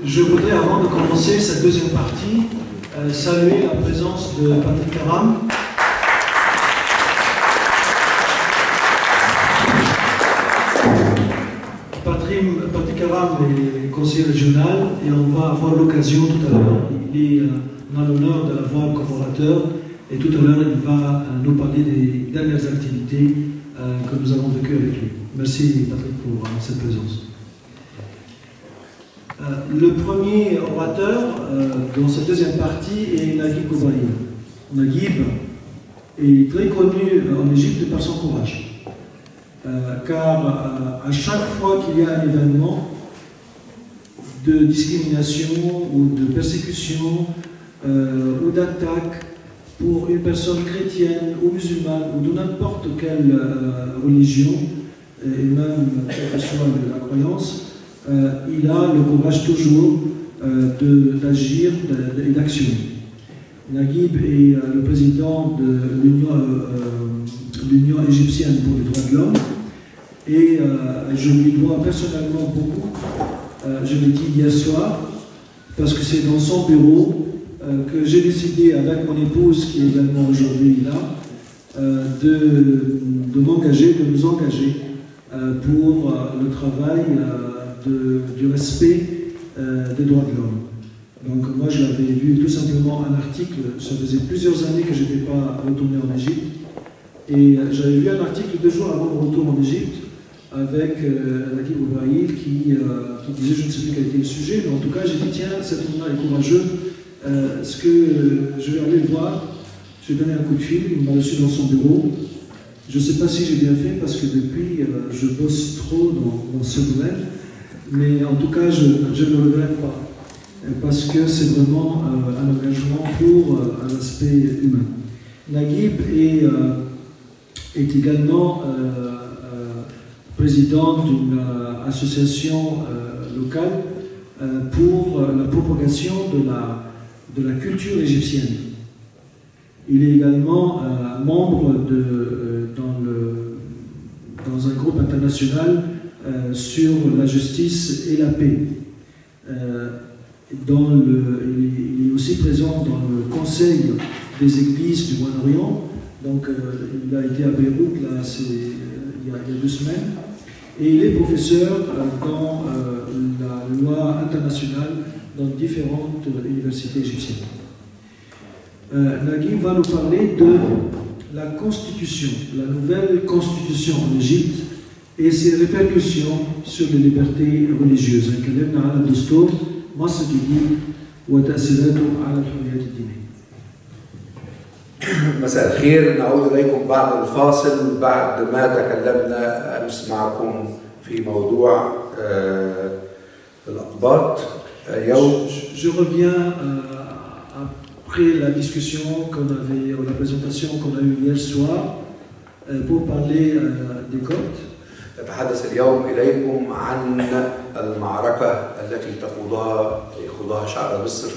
Je voudrais, avant de commencer cette deuxième partie, saluer la présence de Patrick Karam. Patrick Karam est conseiller régional et on va avoir l'occasion tout à l'heure, on a l'honneur de l'avoir comme orateur et tout à l'heure il va nous parler des dernières activités que nous avons vécues avec lui. Merci Patrick pour cette présence. Le premier orateur dans cette deuxième partie est Naguib Koubraïm. Naguib est très connu en Égypte par son courage. Car à chaque fois qu'il y a un événement de discrimination ou de persécution ou d'attaque pour une personne chrétienne ou musulmane ou de n'importe quelle religion, et même quelle que soit la croyance, il a le courage toujours d'agir et d'actionner. Naguib est le président de l'Union égyptienne pour les droits de l'homme et je lui dois personnellement beaucoup. Je l'ai dit hier soir parce que c'est dans son bureau que j'ai décidé avec mon épouse qui est également aujourd'hui là de m'engager, de nous engager pour le travail du respect des droits de l'homme. Donc moi je l'avais lu tout simplement un article, ça faisait plusieurs années que je n'étais pas retourné en Égypte, et j'avais lu un article 2 jours avant mon retour en Égypte avec Naguib Koubraïm qui disait, je ne sais plus quel était le sujet, mais en tout cas j'ai dit tiens, cet homme-là est courageux, est-ce que je vais aller le voir, je vais donner un coup de fil, il m'a reçu dans son bureau. Je ne sais pas si j'ai bien fait parce que depuis je bosse trop dans ce domaine, mais en tout cas je ne le regrette pas parce que c'est vraiment un engagement pour un aspect humain. Naguib est également président d'une association locale pour la propagation de la culture égyptienne. Il est également membre dans un groupe international sur la justice et la paix. Il est aussi présent dans le conseil des églises du Moyen-Orient. Donc il a été à Beyrouth là, il y a 2 semaines. Et il est professeur dans la loi internationale dans différentes universités égyptiennes. Naguib va nous parler de la constitution, la nouvelle constitution en Égypte et ses répercussions sur les libertés religieuses. مساء الخير، نعود إليكم بعد الفاصل بعد ما تكلمنا أمس معكم في موضوع الأقباط. Je reviens après la discussion qu'on avait, ou la présentation qu'on a eue hier soir pour parler des Coptes. نتحدث اليوم إليكم عن المعركة التي يخوضها شعب مصر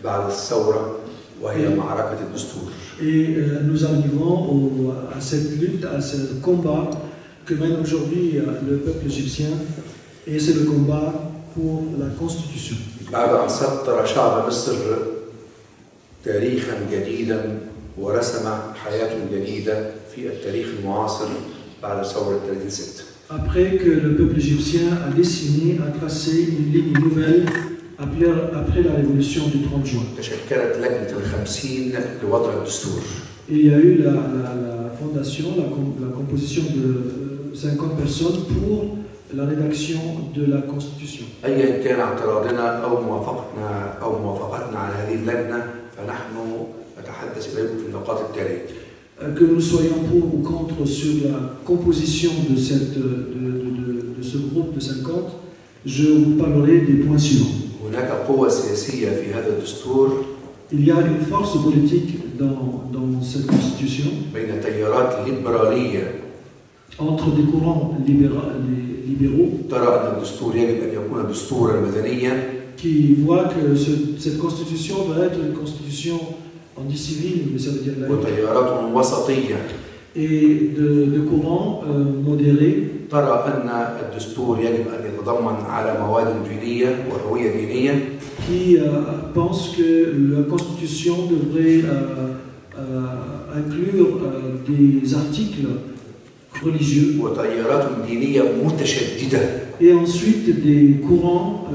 بعد الثورة وهي معركة الدستور. Et nous arrivons à cette lutte, à ce combat que mène aujourd'hui le peuple égyptien, et c'est le combat pour la Constitution. بعد أن سطر شعب مصر تاريخا جديدا ورسم حياة جديدة في التاريخ المعاصر بعد ثورة 30/6. Après que le peuple égyptien a dessiné, a tracé une ligne nouvelle après la révolution du 30 juin. تشكلت لجنة ال50 لوضع الدستور. Il y a eu la fondation, la composition de 50 personnes pour la rédaction de la Constitution. أيا كان اعتراضنا أو موافقتنا على هذه اللجنة فنحن نتحدث إليكم في النقاط التالية. Que nous soyons pour ou contre sur la composition de ce groupe de 50, je vous parlerai des points suivants. هناك قوة سياسية في هذا الدستور. Il y a une force politique dans cette constitution. بين تيارات ليبرالية. Entre des courants libéraux. ترى أن الدستور يجب أن يكون دستورا مدنيا. Qui voient que cette constitution doit être une constitution on dit civil, mais ça veut dire laïque. وتيارات وسطية. Et de courants modérés. ترى أن الدستور يجب أن تتضمن على مواد دينية وهوية دينية qui pense que la Constitution devrait inclure des articles religieux وتيارات دينية متشددة et ensuite des courants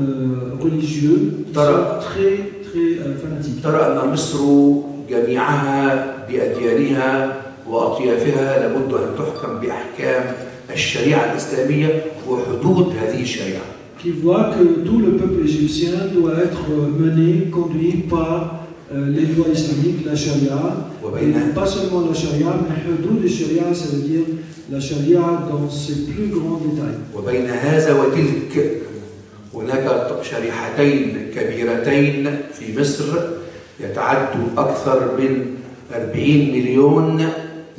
religieux qui sont très fanatiques. ترى أن مصر جميعها بأديانها وأطيافها لابد أن تحكم بأحكام الشريعة الإسلامية وحدود هذه الشريعة. Qui voit que tout le peuple égyptien doit être mené, conduit par les lois islamiques, la charia, et pas seulement la charia, mais hudud de charia, ça veut dire la charia dans ses plus grands détails. وبين هذا وتلك هناك شريحتين كبيرتين في مصر يتعد أكثر من 40 مليون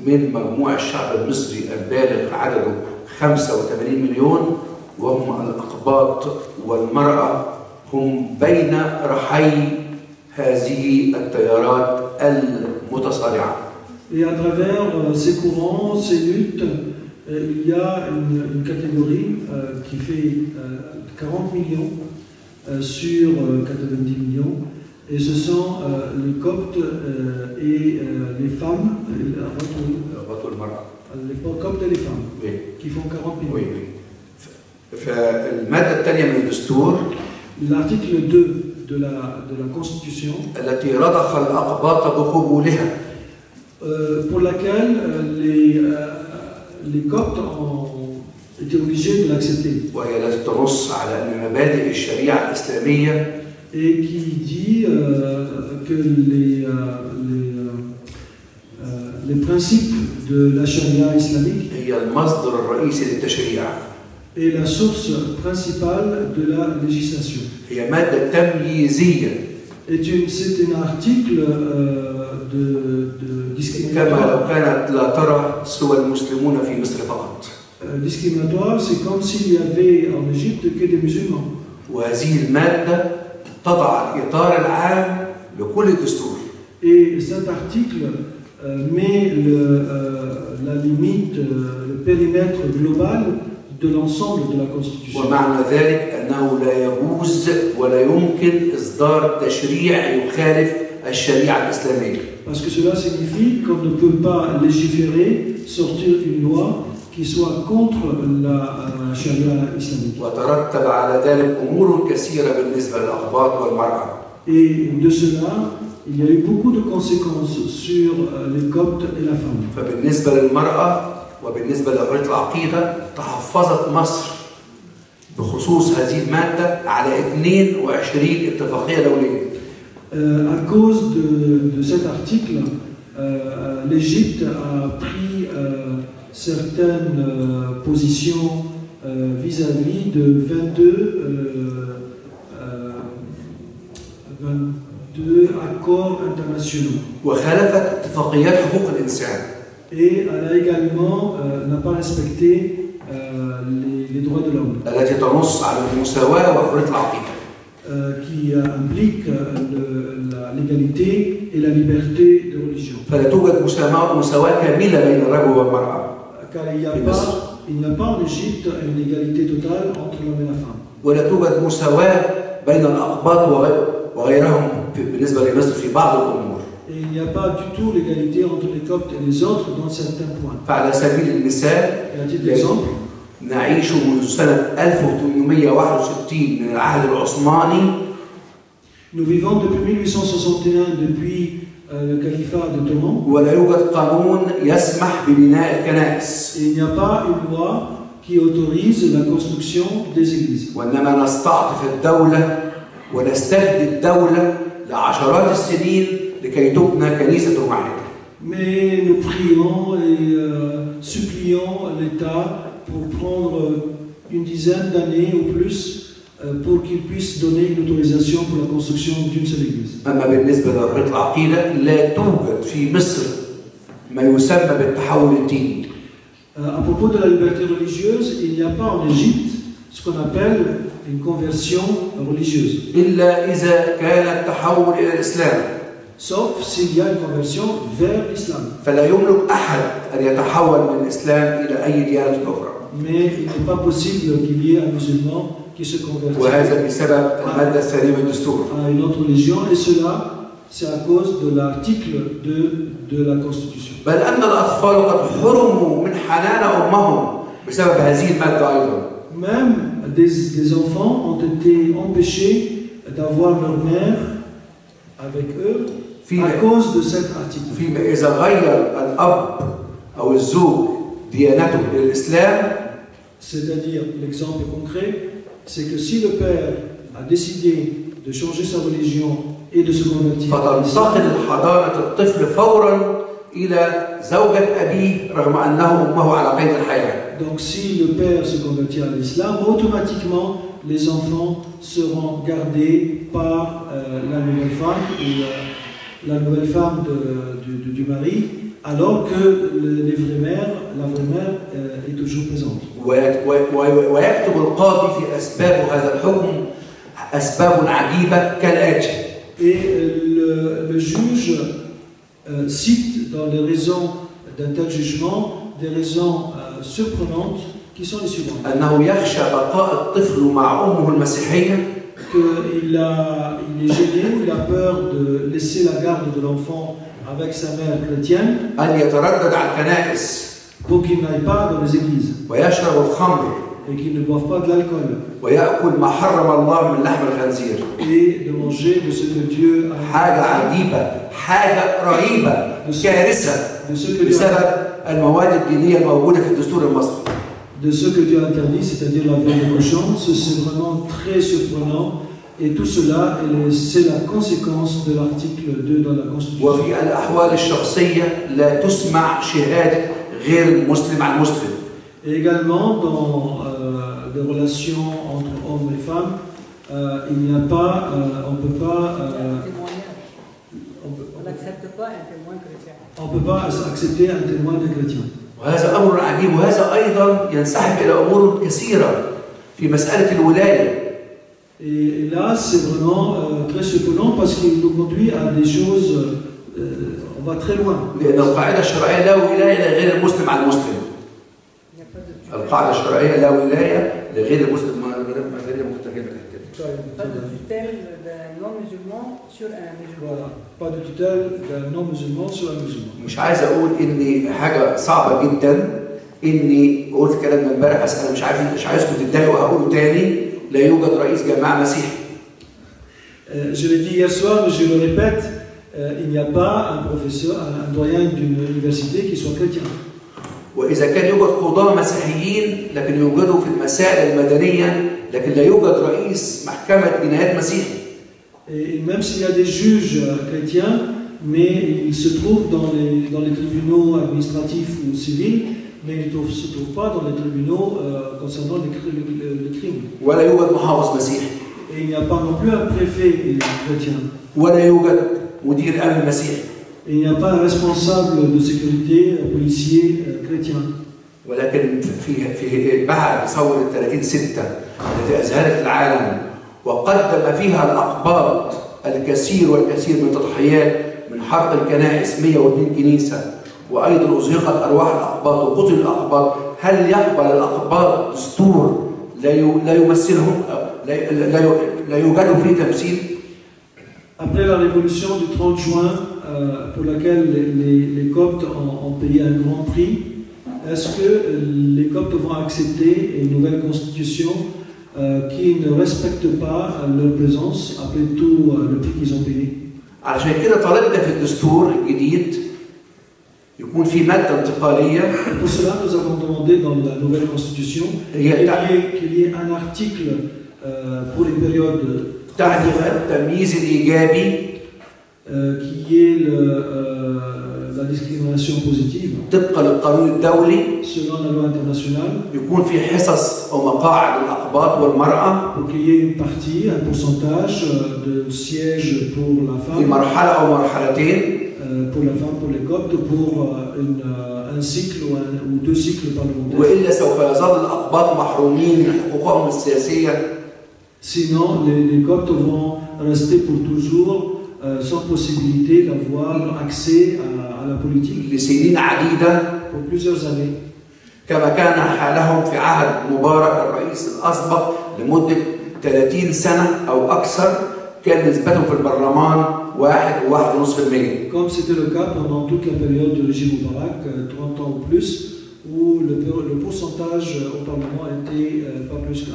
من مجموع الشعب المصري البالغ عدده 85 مليون، وهم الأقباط والمرأة، هم بين رحي هذه التيارات المتصارعة. Et à travers ces courants, ces luttes, il y a une catégorie qui fait 40 millions sur 90 millions, et ce sont les Coptes et les femmes, les Coptes et les femmes, oui. qui font 40 millions. Oui, oui. فالمادة الثانية من الدستور l'article 2 de la Constitution التي رضخ الأقباط بقبولها pour laquelle les Coptes ont été obligés de l'accepter. وهي التي تنص على أن مبادئ الشريعة الإسلامية et qui dit que les principes de la charia islamique هي المصدر الرئيسي للتشريع est la source principale de la législation. هي مادة تمييزية. C'est un article de discriminatoire. كما لو كانت لا ترى سوى المسلمون في مصر فقط. Discriminatoire, c'est comme s'il y avait en Égypte que des musulmans. وهذه المادة تضع الإطار العام لكل الدستور. Et cet article met la limite, le périmètre global de l'ensemble de la Constitution. ومعنى ذلك أنه لا يجوز ولا يمكن إصدار تشريع يخالف الشريعة الإسلامية. Parce que cela signifie qu'on ne peut pas légiférer, sortir une loi qui soit contre la charia islamique. وترتب على ذلك أمور كثيرة بالنسبة للأقباط والمرأة. Et de cela, il y a eu beaucoup de conséquences sur les Coptes et la femme. فبالنسبة للمرأة وبالنسبة لحرية العقيدة تحفظت مصر بخصوص هذه المادة على 22 اتفاقية دولية. À cause de cet article, l'Égypte a pris certaines positions vis-à-vis de 22 accords internationaux. وخالفت اتفاقيات حقوق الإنسان. Et elle a également n'a pas respecté les droits de l'homme. التي تنص على المساواة وحرية العقيدة. Qui implique l'égalité et la liberté de religion. فلا توجد مساواة كاملة بين الرجل والمرأة. Car il n'y a pas en Égypte une égalité totale entre l'homme et la femme. ولا توجد مساواة بين الأقباط وغيرهم بالنسبة لمصر في بعض الأمور. Et il n'y a pas du tout l'égalité entre les Coptes et les autres dans certains points. فعلى سبيل المثال نعيش منذ سنة 1861 من العهد العثماني. Nous vivons depuis 1861 depuis le califat d'Ottoman. ولا يوجد قانون يسمح ببناء الكنائس. Et il n'y a pas une loi qui autorise la construction des églises. وإنما نستعطف الدولة ونستهدي الدولة لعشرات السنين لكي تبنى كنيسة واحدة. Mais nous prions et supplions l'État pour prendre une dizaine d'années ou plus pour qu'il puisse donner une autorisation pour la construction d'une seule église. أما بالنسبة لحرية العقيدة لا توجد في مصر ما يسمى بالتحول الديني. À propos de la liberté religieuse, il n'y a pas en Égypte ce qu'on appelle une conversion religieuse. إلا إذا كان التحول إلى الإسلام. Sauf s'il y a une conversion vers l'islam. فلا يملك أحد أن يتحول من الإسلام إلى أي ديانة أخرى. mais il n'est pas possible qu'il y ait un musulman qui se convertisse وهذا بسبب المادة الثانية من الدستور. à une autre religion, et cela, c'est à cause de l'article 2 de la Constitution. بل أن الأطفال قد حرموا من حنان أمهم بسبب هذه المادة أيضا. Même des enfants ont été empêchés d'avoir leur mère avec eux à cause de cet article. فيما إذا غير الأب أو الزوج ديانته للإسلام. C'est-à-dire, l'exemple concret, c'est que si le père a décidé de changer sa religion et de se convertir, فتنتقل حضانة الطفل فورا إلى زوجة أبيه رغم أنه أمه على قيد الحياة. Donc si le père se convertit à l'islam, automatiquement les enfants seront gardés par la nouvelle femme ou la nouvelle femme du mari, alors que la vraie mère est toujours présente. ويكتب القاضي في أسباب هذا الحكم أسباب عجيبة كالآتي. Et le juge cite dans les raisons d'un tel jugement des raisons surprenantes qui sont les suivantes. أنه يخشى بقاء الطفل مع أمه المسيحية. Qu'il est gêné, il a peur de laisser la garde de l'enfant avec sa mère chrétienne. أن يتردد على الكنائس. Pour qu'il n'aille pas dans les églises. ويشرب الخمر. Et qu'il ne boive pas de l'alcool. ويأكل ما حرم الله من لحم الخنزير. Et de manger de ce que Dieu a. حاجة عجيبة، حاجة رهيبة، كارثة بسبب المواد الدينية الموجودة في الدستور المصري. De ce que Dieu a interdit, c'est-à-dire la viande de cochon, c'est vraiment très surprenant. Et tout cela, c'est la conséquence de l'article 2 dans la Constitution. وفي الأحوال الشخصية لا تسمع شهادة غير المسلم عن مسلم. Et également dans des relations entre hommes et femmes, il n'y a pas, on peut pas. On n'accepte pas un témoin chrétien. On ne peut pas accepter un témoin de chrétien. وهذا أمر عجيب، وهذا أيضا ينسحب إلى أمور كثيرة في مسألة الولاية. Et là, c'est vraiment très surprenant parce qu'il nous conduit à des choses, on va très loin. لأن القاعدة الشرعية لا ولاية لغير المسلم على المسلم. القاعدة الشرعية لا ولاية لغير المسلم. Pas de tutelle d'un non-musulman sur un musulman. Voilà, pas de tutelle d'un non-musulman sur un musulman. مش عايز أقول إن حاجة صعبة جدا إني قلت كلام من امبارح، بس أنا مش عايزكم تتضايقوا وهقوله تاني. لا يوجد رئيس جماعة مسيحي. Je l'ai dit hier soir, mais je le répète, il n'y a pas un professeur, un doyen d'une université qui soit chrétien. وإذا كان يوجد قضاة مسيحيين لكن يوجدوا في المسائل المدنية، لكن لا يوجد رئيس محكمة جنايات مسيحي. Et même s'il y a des juges chrétiens, mais ils se trouvent dans les tribunaux administratifs ou civils, mais ils ne se trouvent pas dans les tribunaux concernant les crimes. ولا يوجد محافظ مسيحي. Et il n'y a pas non plus un préfet chrétien. ولا يوجد مدير أمن مسيحي. Et il n'y a pas un responsable de sécurité, un policier chrétien. ولكن في بعد ثورة 30/6 التي أذهلت العالم وقدم فيها الأقباط الكثير والكثير من التضحيات، من حرق الكنائس 102 كنيسة، وأيضا أزهقت أرواح الأقباط وقتل الأقباط. هل يقبل الأقباط دستور لا يمثلهم، لا يوجد فيه تمثيل؟ Après la révolution du 30 juin, pour laquelle les Coptes ont payé un grand prix, est-ce que les Coptes vont accepter une nouvelle constitution qui ne respecte pas leur présence après tout le prix qu'ils ont payé? عشان كده طالبنا في الدستور الجديد يكون في مادة انتقالية. Pour cela, nous avons demandé dans la nouvelle constitution qu'il y ait un article pour les périodes تعرف التمييز الإيجابي qui est la discrimination positive طبقا للقانون الدولي selon la loi internationale. يكون في حصص أو مقاعد للأقباط والمرأة Pour qu'il y ait une partie, un pourcentage de sièges pour la في femme, مرحلة أو مرحلتين. pour la femme, pour les Coptes, pour un cycle ou deux cycles parlementaires. وإلا سوف يظل الأقباط محرومين من حقوقهم السياسية. Sinon, les Coptes vont rester pour toujours sans possibilité d'avoir accès à la politique لسنين عديدة. pour plusieurs années. كما كان حالهم في عهد مبارك الرئيس الأسبق لمدة 30 سنة أو أكثر، كان نسبتهم في البرلمان 1.5%. Comme c'était le cas pendant toute la période du régime Moubarak, 30 ans ou plus, où le pourcentage au Parlement était pas plus que 1%.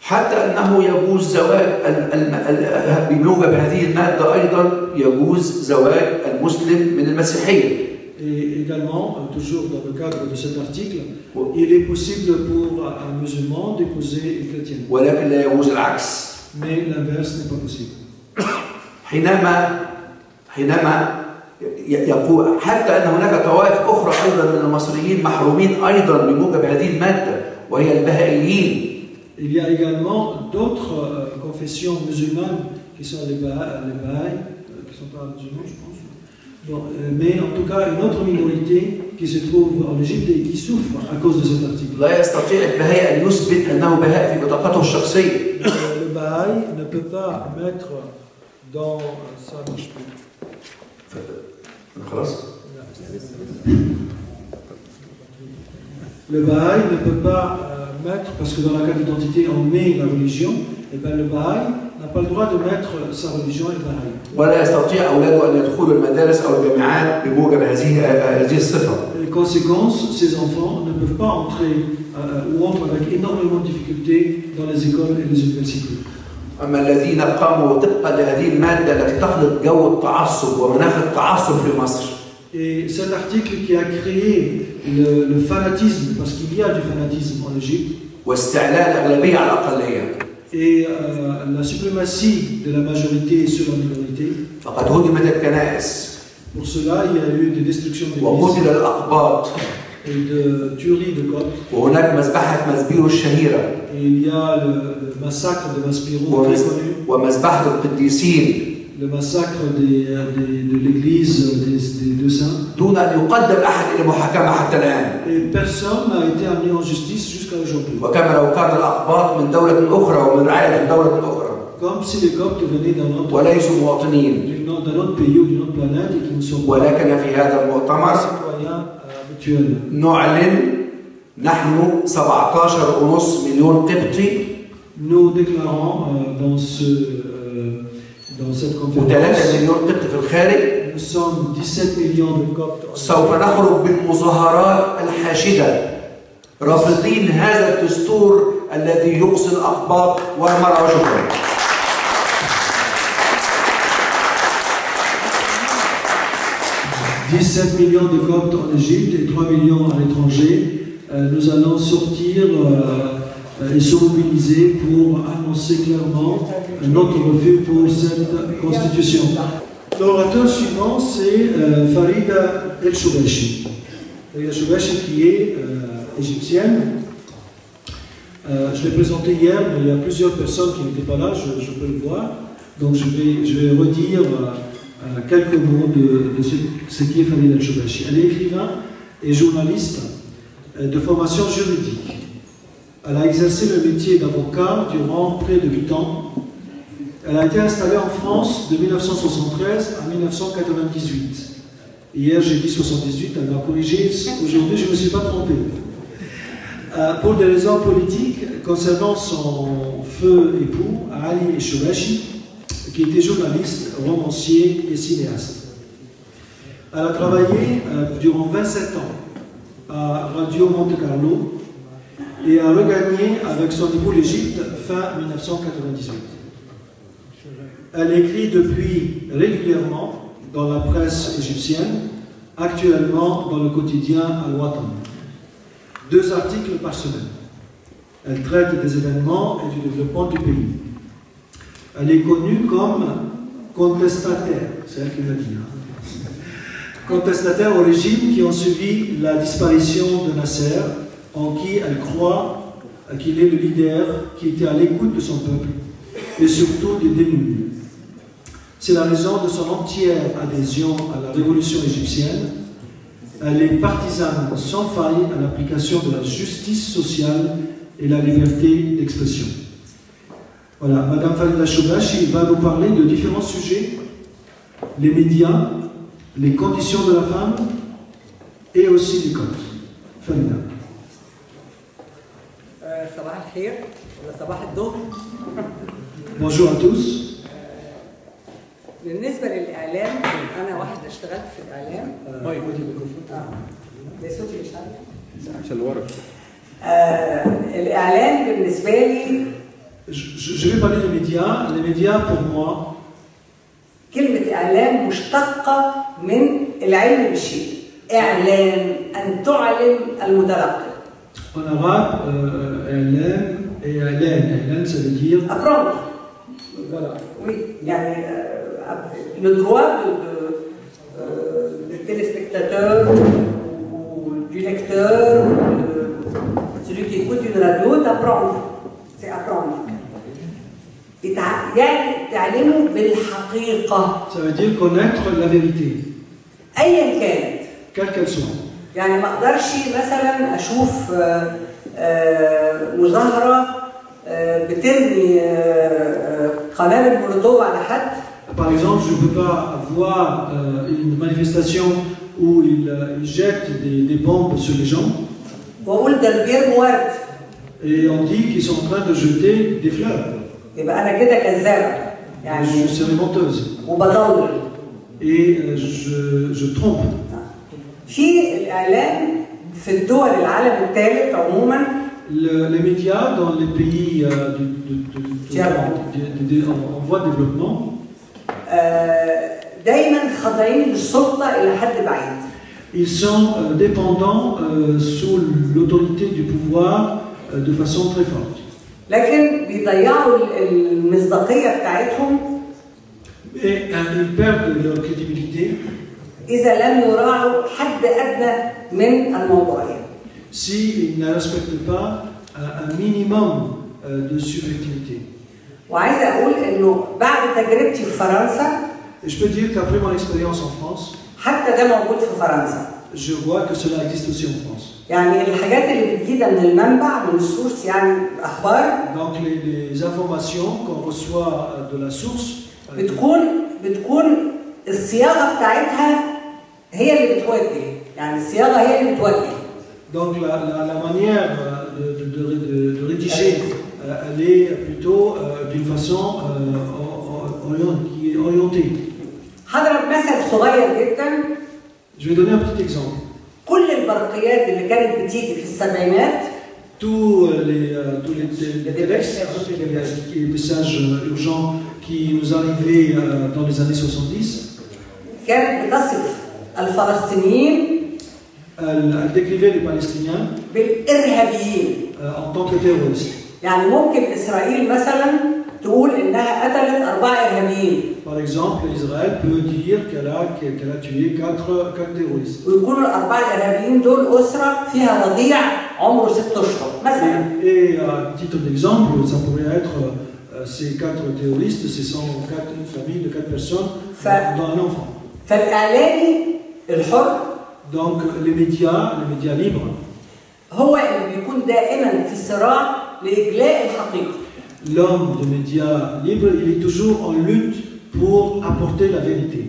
حتى أنه يجوز زواج بموجب هذه المادة أيضا يجوز زواج المسلم من المسيحية. Et également, toujours dans le cadre de cet article, il est possible pour un musulman d'épouser une chrétienne. ولكن لا يجوز العكس. Mais l'inverse n'est pas possible. حينما يقول حتى أن هناك طوائف أخرى أيضا من المصريين محرومين أيضا بموجب هذه المادة وهي البهائيين. Il y a également d'autres confessions musulmanes qui sont les Bahaïs, qui ne sont pas musulmans, je pense. Bon, mais en tout cas, une autre minorité qui se trouve en Égypte et qui souffre à cause de cet article. لا يستطيع البهائي أن يثبت أنه بهائي في بطاقته الشخصية. Le Bahaï ne peut pas mettre dans sa marche plus. خلاص. Le Bahaï ne peut pas mettre, parce que dans la carte d'identité on met la religion, et bien le Bahaï n'a pas le droit de mettre sa religion et Bahaï. ولا يستطيع أولاده أن يدخلوا المدارس أو الجامعات بموجب هذه الصفة. Les conséquences, ces enfants ne peuvent pas entrer ou entrent avec énormément de difficultés dans les écoles et les universités. أما الذين قاموا طبقا لهذه المادة التي تخلق جو التعصب ومناخ التعصب في مصر. Et cet article qui a créé le fanatisme, parce qu'il y a du fanatisme en Égypte, واستعلاء الأغلبية على الأقلية. Et la suprématie de la majorité sur la minorité. فقد هدمت الكنائس. Pour cela, il y a eu des destructions d'églises. وقتل الأقباط. Et de tueries de Coptes. وهناك مذبحة مسبيرو الشهيرة. Et il y a le massacre de Maspero très connu. ومذبحة القديسين. Le massacre de l'église des deux saints. دون أن يقدم أحد إلى محاكمة حتى الآن. Et personne n'a été amené en justice jusqu'à aujourd'hui. وكما لو كان الأقباط من دولة أخرى ومن رعاية من دولة أخرى. Comme si les Coptes venaient d'un autre pays ou d'une autre planète et qui ne sont pas ولكن في هذا المؤتمر citoyens habituels. نعلن نحن 17.5 مليون قبطي. Nous déclarons dans cette conférence و3 مليون قبطي في الخارج. Nous sommes 17 millions de Coptes. سوف نخرج بالمظاهرات الحاشدة رافضين هذا الدستور الذي يقصي الأقباط والمرأة. وشكرا. 17 millions de Coptes en Égypte et 3 millions à l'étranger. Nous allons sortir et se mobiliser pour annoncer clairement notre refus pour cette constitution. L'orateur suivant, c'est Farida El-Choubachi. Farida El-Choubachi qui est égyptienne. Je l'ai présenté hier, mais il y a plusieurs personnes qui n'étaient pas là, je peux le voir. Donc je vais redire quelques mots de ce qui est Farida El-Choubachi. Elle est écrivain et journaliste de formation juridique. Elle a exercé le métier d'avocat durant près de 8 ans. Elle a été installée en France de 1973 à 1998. Hier, j'ai dit 78, elle m'a corrigé. Aujourd'hui, je ne me suis pas trompé. Pour des raisons politiques, concernant son feu époux, Ali El-Choubachi, qui était journaliste, romancier et cinéaste. Elle a travaillé durant 27 ans à Radio Monte Carlo et a regagné avec son époux l'Égypte fin 1998. Elle écrit depuis régulièrement dans la presse égyptienne, actuellement dans le quotidien Al-Watan. 2 articles par semaine. Elle traite des événements et du développement du pays. Elle est connue comme contestataire, c'est elle qui l'a dit. Contestataire au régime qui ont suivi la disparition de Nasser, en qui elle croit qu'il est le leader qui était à l'écoute de son peuple et surtout des démunis. C'est la raison de son entière adhésion à la révolution égyptienne. Elle est partisane sans faille à l'application de la justice sociale et la liberté d'expression. Voilà, Madame Farida El-Choubachi va nous parler de différents sujets, les médias, les conditions de la femme et aussi les Coptes. féminin. صباح الخير ولا صباح الظهر. Bonjour à tous. بالنسبة للإعلام أنا واحدة اشتغلت في الإعلام. ده صوتي مش عارف. عشان الورق. الإعلام بالنسبة لي. Je vais parler des médias. Les médias pour moi. كلمة إعلام مشتقة من العلم بالشيء. إعلام أن تعلم المتلقي. En arabe, I'lam, ça veut dire apprendre. Voilà. Oui, يعني le droit du téléspectateur ou du lecteur, celui qui écoute une radio, d'apprendre. C'est apprendre. يعني تعلمه بالحقيقة. Ça veut dire connaître la vérité. أيا كانت. Quelle qu'elle soit. يعني ما اقدرش مثلا اشوف مظاهره بترمي قنابل مولوتوف على حد. Par exemple, je ne peux pas voir une manifestation où ils jettent des bombes sur les gens. واقول ده بيرموا ورد. Et on dit qu'ils sont en train de jeter des fleurs. يبقى انا كده كذابه. يعني je serai menteuse. وبضلل. Et je trompe. في الإعلام في الدول العالم الثالث عموما les médias dans les pays en voie de développement دايما خاضعين للسلطة إلى حد بعيد. Ils sont dépendants sous l'autorité du pouvoir de façon très forte. لكن بيضيعوا المصداقية بتاعتهم. Et ils perdent leur crédibilité. إذا لم يراعوا حد أدنى من الموضوعية. S'ils ne respectent pas un minimum de subjectivité. وعايزة أقول إنه بعد تجربتي في فرنسا. Je peux dire qu'après mon expérience en France. حتى ده موجود في فرنسا. Je vois que cela existe aussi en France. يعني الحاجات اللي بتجينا من المنبع من السورس يعني أخبار. Donc les informations qu'on reçoit de la source. بتكون الصياغة بتاعتها هي اللي بتوجه، يعني الصياغة هي اللي بتوجه. Donc la manière de rédiger, elle est plutôt d'une façon qui est orientée. هضرب مثل صغير جدا. Je vais donner un petit exemple. كل البرقيات اللي كانت بتيجي في السبعينات. Tous les messages urgents qui nous arrivaient dans les années 70. كانت بتصف الفلسطينيين. Elle décrivait les Palestiniens بالإرهابيين. En tant que terroristes. يعني ممكن إسرائيل مثلا تقول إنها قتلت 4 إرهابيين. Par exemple, Israël peut dire qu'elle a tué 4 terroristes. ويكونوا ال4 إرهابيين دول أسرة فيها رضيع عمره 6 أشهر مثلا. Et à titre d'exemple, ça pourrait être ces 4 terroristes, ce sont une famille de 4 personnes dont un enfant. فالإعلامي الحر. Donc les médias libres. هو اللي بيكون دائما في صراع لإجلاء الحقيقة. L'homme de médias libres, il est toujours en lutte pour apporter la vérité.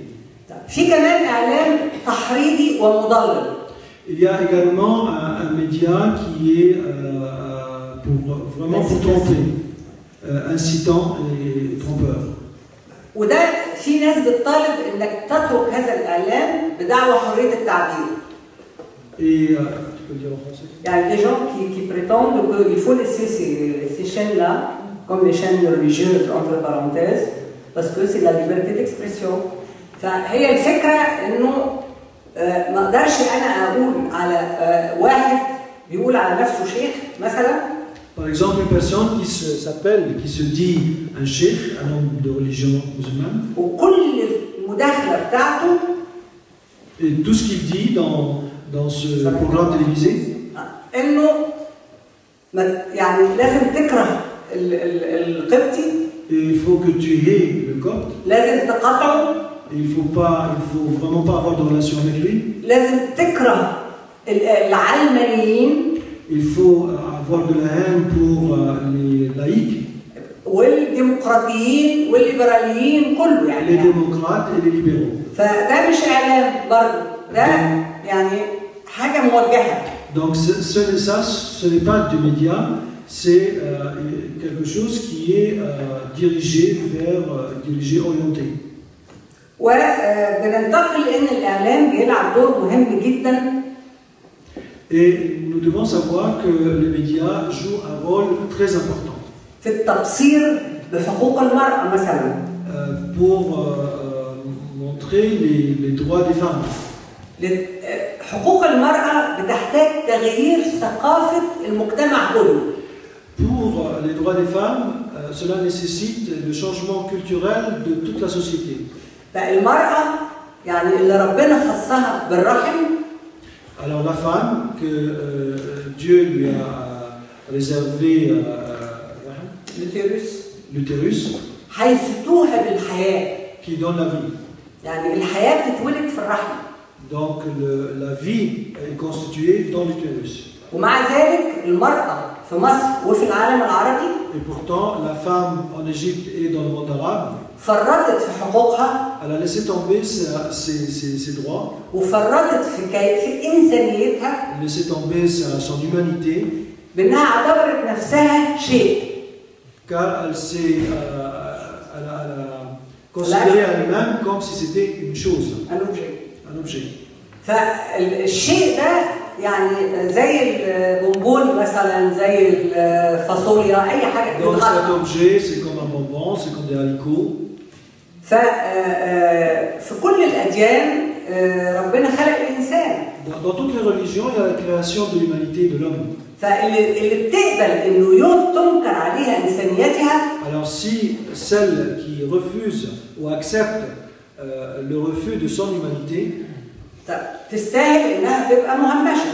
في كمان إعلام تحريضي ومضلل. Il y a également un média qui est vraiment pour tromper, incitant et trompeur. وده في ناس بتطالب انك تترك هذا الاعلام بدعوى حريه التعبير. Et tu peux le dire en français. يعني des gens qui prétendent qu'il faut laisser ces chaînes-là comme les chaînes religieuses entre parenthèses parce que c'est la liberté d'expression. فهي الفكره انه ما اقدرش انا اقول على واحد بيقول على نفسه شيخ مثلا. Par exemple, une personne qui se dit un cheikh, un homme de religion musulmane. وكل المداخله بتاعته. Et tout ce qu'il dit dans ce programme télévisé. انه يعني لازم تكره القبطي. Et il faut que tu haies le copte. لازم تقاطعه. Il faut vraiment pas avoir de relation avec lui. لازم تكره العلمانيين. Il faut avoir de la haine pour les laïcs. والديمقراطيين والليبراليين كله يعني. Les démocrates et les libéraux. فده مش اعلام برضه، ده يعني حاجه موجهه. Donc ce n'est pas du média, c'est quelque chose qui est dirigé, orienté. وبننتقل لأن الإعلام بيلعب دور مهم جدا. Et nous devons savoir que les médias jouent un rôle très important. في التبصير بحقوق المرأة مثلا. Pour montrer les droits des femmes. حقوق المرأة بتحتاج تغيير ثقافة المجتمع كله. Pour les droits des femmes, cela nécessite le changement culturel de toute la société. المرأة يعني اللي ربنا خصها بالرحم. Alors la femme que Dieu lui a réservé l'utérus, حيث توهب الحياة. qui donne la vie. يعني الحياة بتتولد في الرحم. Donc la vie est constituée dans l'utérus. ومع ذلك المرأة في مصر وفي العالم العربي. Et pourtant la femme en Égypte et dans le monde arabe. فرطت في حقوقها. Elle a laissé tomber ses droits. وفرطت في إنسانيتها. Elle a laissé tomber son humanité. بأنها اعتبرت نفسها شيء. Car elle a considéré elle-même comme si c'était une chose. Un objet. فالشيء ده يعني زي البونبون مثلا، زي الفاصوليا، أي حاجة. Donc cet objet, c'est comme un bonbon, c'est comme des haricots. في كل الأديان ربنا خلق الإنسان. Dans toutes les religions, il y a la création de l'humanité de l'homme. فاللي بتقبل إنه تنكر عليها إنسانيتها. Alors si celle qui refuse ou accepte le refus de son humanité, تستاهل إنها تبقى مهمشة.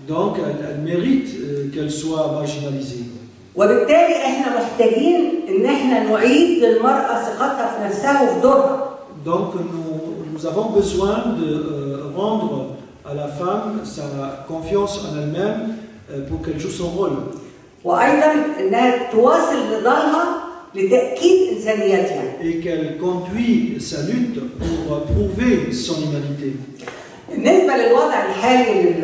Donc elle mérite qu'elle soit marginalisée. وبالتالي احنا محتاجين ان احنا نعيد للمرأة ثقتها في نفسها وفي دورها. Donc nous avons besoin de rendre à la femme sa confiance en elle-même pour qu'elle joue son rôle. وأيضا انها تواصل نضالها لتأكيد إنسانيتها. Et qu'elle conduit sa lutte pour prouver son humanité. بالنسبة للوضع الحالي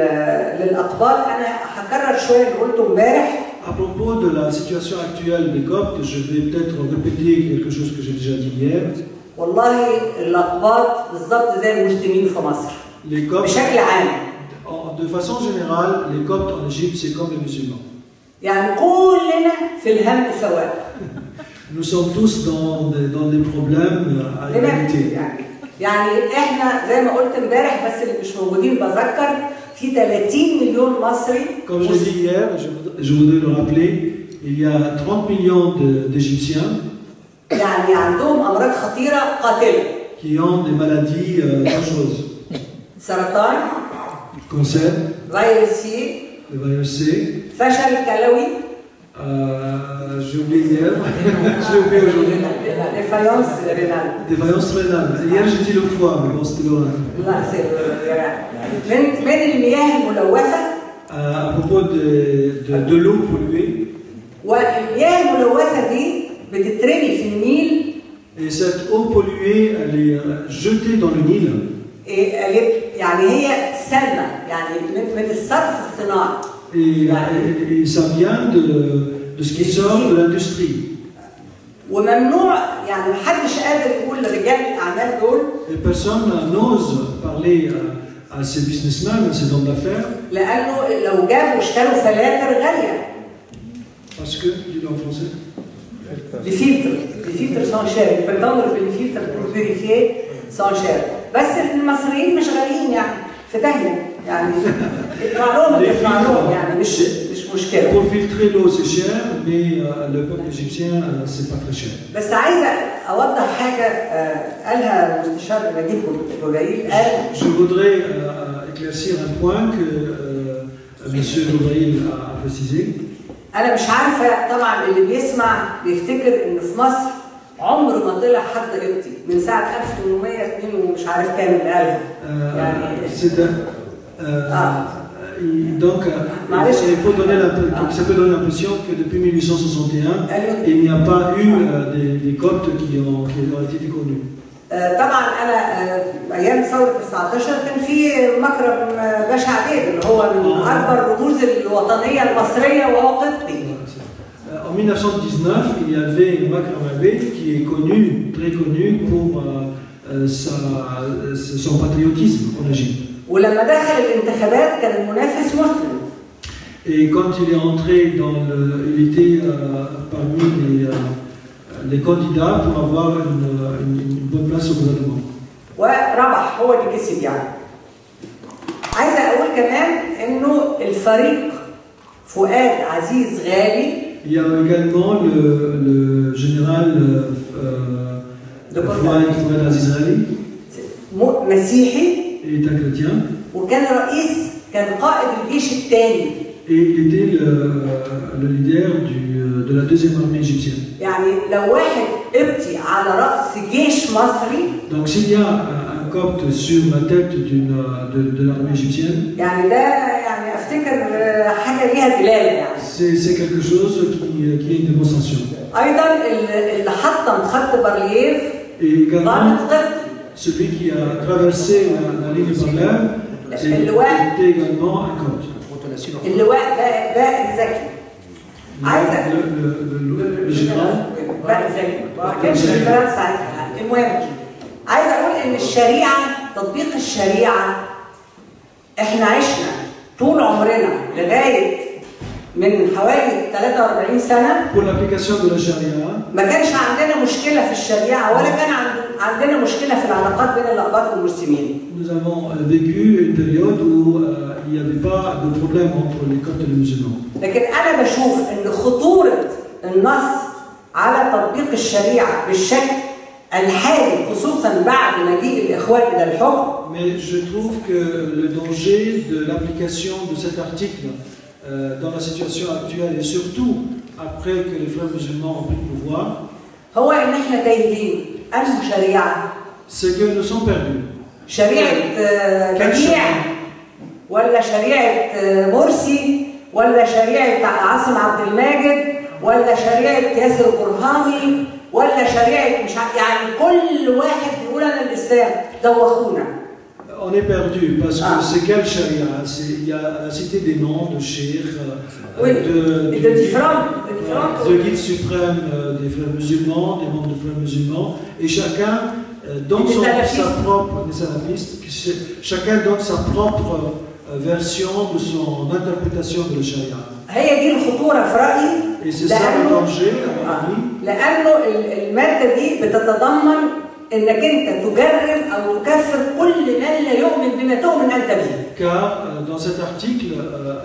للأقباط، أنا هكرر شوية اللي قلته امبارح. À propos de la situation actuelle des Coptes, je vais peut-être répéter quelque chose que j'ai déjà dit hier. والله الأقباط بالضبط زي المسلمين في مصر. Les Coptes, بشكل عام. De façon générale, les Coptes en Égypte, c'est comme les musulmans. يعني كلنا في الهم سواء. Nous sommes tous dans des problèmes à égalité. يعني احنا زي ما قلت امبارح، بس اللي مش موجودين بذكر، في 30 مليون مصري. Comme je l'ai dit hier, je voudrais le rappeler, il y a 30 millions d'Égyptiens يعني عندهم أمراض خطيرة قاتلة. qui ont des maladies dangereuses. سرطان. Cancer. فيروس سي. Le virus C. فشل كلوي. J'ai oublié hier. J'ai oublié aujourd'hui. Défaillance rénale. Défaillance rénale. Hier j'ai dit le foie, mais bon c'était loin. لا من المياه الملوثة. À propos de l'eau polluée. والمياه الملوثة دي بتترمي في النيل. Et cette eau polluée, elle est jetée dans le Nil. يعني هي سامة، يعني من الصرف الصناعي. Et ça vient de ce qui sort de l'industrie. وممنوع، يعني محدش قادر يقول لرجال الأعمال دول. Et personne n'ose parler à ces businessmen, à ces hommes d'affaires. لأنه لو جابوا اشتروا فلاتر غالية. Parce que, dis-le en français. Les filtres sont chers. Prétendre que les filtres pour vérifier sont chers. بس المصريين مش غاليين يعني، في داهية يعني. ادفع لهم يعني مش مشكلة. Pour filtrer l'eau c'est cher, mais le peuple égyptien c'est pas très cher. بس عايزة أوضح حاجة قالها المستشار نجيب جبرائيل. قال Je voudrais éclaircir un point que Monsieur Loubraïl a précisé. أنا مش عارفة، طبعا اللي بيسمع بيفتكر إن في مصر عمر ما طلع حد قبطي من ساعة 1802 ومش عارف كام اللي قالها. يعني donc ça peut donner l'impression que depuis 1861, il n'y a pas eu des Coptes qui ont été connus. طبعا انا ايام ثوره 19 كان في مكرم باشا عبيد اللي هو من اكبر الرموز الوطنيه المصريه وهو قبطي. En 1919, il y avait Makram Abed qui est connu, très connu pour son patriotisme en Égypte. ولما دخل الانتخابات كان المنافس مسلم. Et quand il est entré il était parmi les candidats pour avoir une bonne place au gouvernement. وربح هو اللي كسب يعني. عايزه اقول كمان انه الفريق فؤاد عزيز غالي. Il y a également le général Fouad Aziz Ghali. مسيحي. Il est un chrétien. وكان كان قائد الجيش الثاني. Et il était le leader de la deuxième armée égyptienne. يعني لو واحد قبطي على رأس جيش مصري. Donc s'il y a un copte sur la tête de l'armée égyptienne. يعني ده يعني افتكر حاجة ليها دلالة يعني. C'est quelque chose qui est une démonstration. أيضا اللي حطم خط بارليف. ضابط قبطي. Celui qui a traversé la ligne de Barlève était également un copte. اللواء باء زكي. عايزه باء زكي ما كانش في البلد ساعتها. المهم عايزه اقول ان الشريعه تطبيق الشريعه احنا عشنا طول عمرنا لغايه من حوالي 43 سنه. Pour l'application de la charia. ما كانش عندنا مشكله في الشريعه ولا كان عندنا مشكله في العلاقات بين الأقباط والمسلمين. Nous avons vécu une période où il n'y avait pas de problème entre les coptes et les musulmans. لكن أنا بشوف إن خطورة النص على تطبيق الشريعة بالشكل الحالي خصوصاً بعد مجيء الإخوان إلى الحكم. Mais je trouve que le danger de l'application de cet article dans la situation actuelle et surtout après que les frères musulmans ont pris le pouvoir. هو إن إحنا تايهين أنه شريعة. C'est que nous sommes perdus. شريعة بديع ولا شريعة مرسي ولا شريعة عاصم عبد الماجد ولا شريعة ياسر برهامي ولا شريعة مش يعني كل واحد بيقول أنا الإسلام دوخونا. On est perdu parce que c'est quelle charia? Il y a la cité des noms de cheikh, de guide suprême des frères musulmans, des membres des frères musulmans, et chacun donne sa propre, des salafistes, chacun donne sa propre version de son interprétation de la charia. هي دي الخطورة في رأيي. Et c'est ça le danger à mon avis. لأنه المادة دي بتتضمن إنك أنت تجرم أو تكفر كل من لا يؤمن بما تؤمن أنت به. Car dans cet article,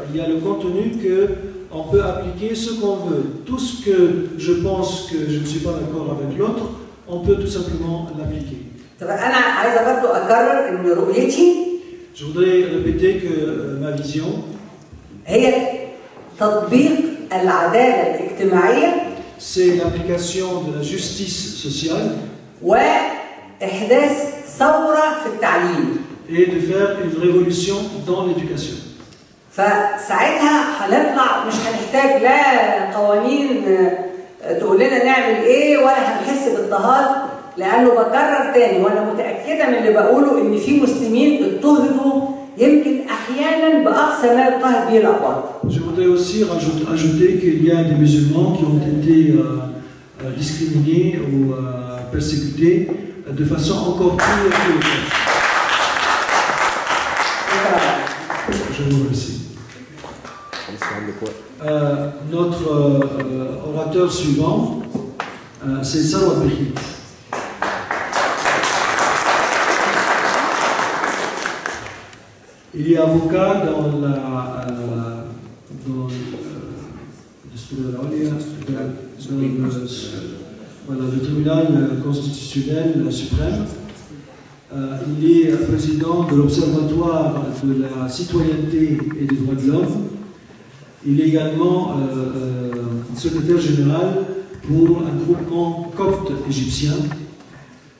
il y a le contenu que on peut appliquer ce qu'on veut. Tout ce que je pense que je ne suis pas d'accord avec l'autre, on peut tout simplement l'appliquer. أنا عايزة برضو أكرر إن رؤيتي. Je voudrais répéter que ma vision. هي تطبيق العدالة الاجتماعية. C'est l'application de la justice sociale. وإحداث ثورة في التعليم. Et de faire une révolution dans l'éducation. فساعتها هنطلع مش هنحتاج لا قوانين تقول لنا نعمل ايه ولا هنحس باضطهاد لانه بكرر تاني وانا متاكده من اللي بقوله ان في مسلمين اضطهدوا يمكن احيانا باقصى ما يضطهد به الاقباط. Je voudrais aussi ajouter qu'il y a des musulmans qui ont été discriminés ou persécutés de façon encore plus violente. Je vous remercie. Notre orateur suivant, c'est Sarwa Bechit. Il est avocat dans le tribunal constitutionnel suprême. Il est président de l'Observatoire de la citoyenneté et des droits de l'homme. Il est également secrétaire général pour un groupement copte égyptien.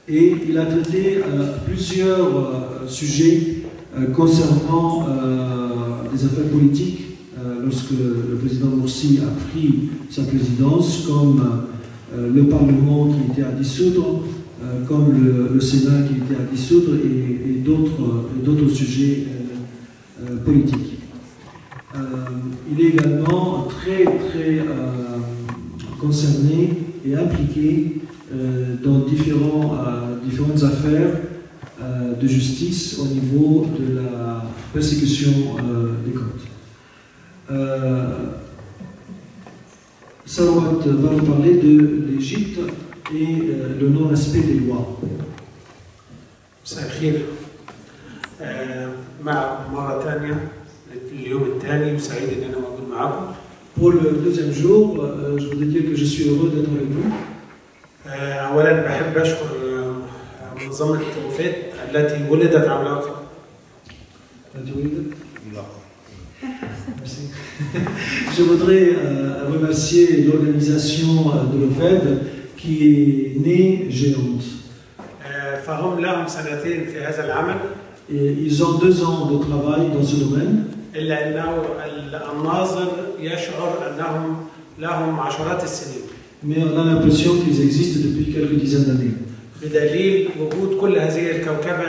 Et il a traité plusieurs sujets concernant les affaires politiques lorsque le président Morsi a pris sa présidence, comme le Parlement qui était à dissoudre, comme le Sénat qui était à dissoudre et d'autres sujets politiques. Il est également très concerné et impliqué dans différentes affaires de justice au niveau de la persécution des Coptes. Salawat va nous parler de l'Égypte et le non-respect des lois. مساء الخير. معكم مرة ثانية اليوم الثاني وسعيد إن أنا موجود معكم. Pour le deuxième jour, je voudrais dire que je suis heureux d'être avec vous. أولاً بحب أشكر منظمة وفات التي ولدت عملاقة. Merci. Je voudrais remercier l'organisation de l'OFED qui est née géante. فهم لهم سنتين في هذا العمل. Et ils ont 2 ans de travail dans ce domaine. إلا أنه الناظر يشعر أنهم لهم عشرات السنين. Mais on a l'impression qu'ils existent depuis quelques dizaines d'années. بدليل وجود كل هذه الكوكبة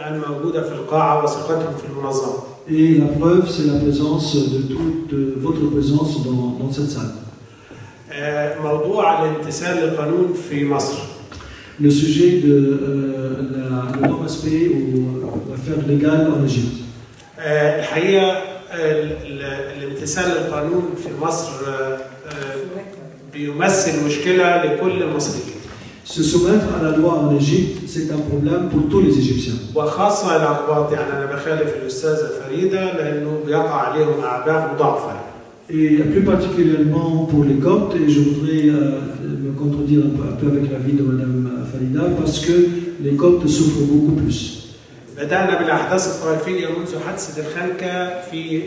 الموجودة في القاعة وثقتهم في المنظمة. Et la preuve, c'est la présence de votre présence dans cette salle. موضوع الامتثال للقانون في مصر. Le sujet de le non-respect ou l'affaire légale en Égypte. الحقيقة الامتثال للقانون في مصر بيمثل مشكلة لكل المصريين. Se soumettre à la loi en Égypte, c'est un problème pour tous les Égyptiens. وخاصة الأقباط، يعني أنا بخالف الأستاذة فريدة لأنه بيقع عليهم أعباء مضاعفة. Et plus particulièrement pour les Coptes, et je voudrais me contredire un peu avec l'avis de Mme Farida, parce que les Coptes souffrent beaucoup plus. بدأنا بالأحداث الطائفية منذ حادثة الخنكة في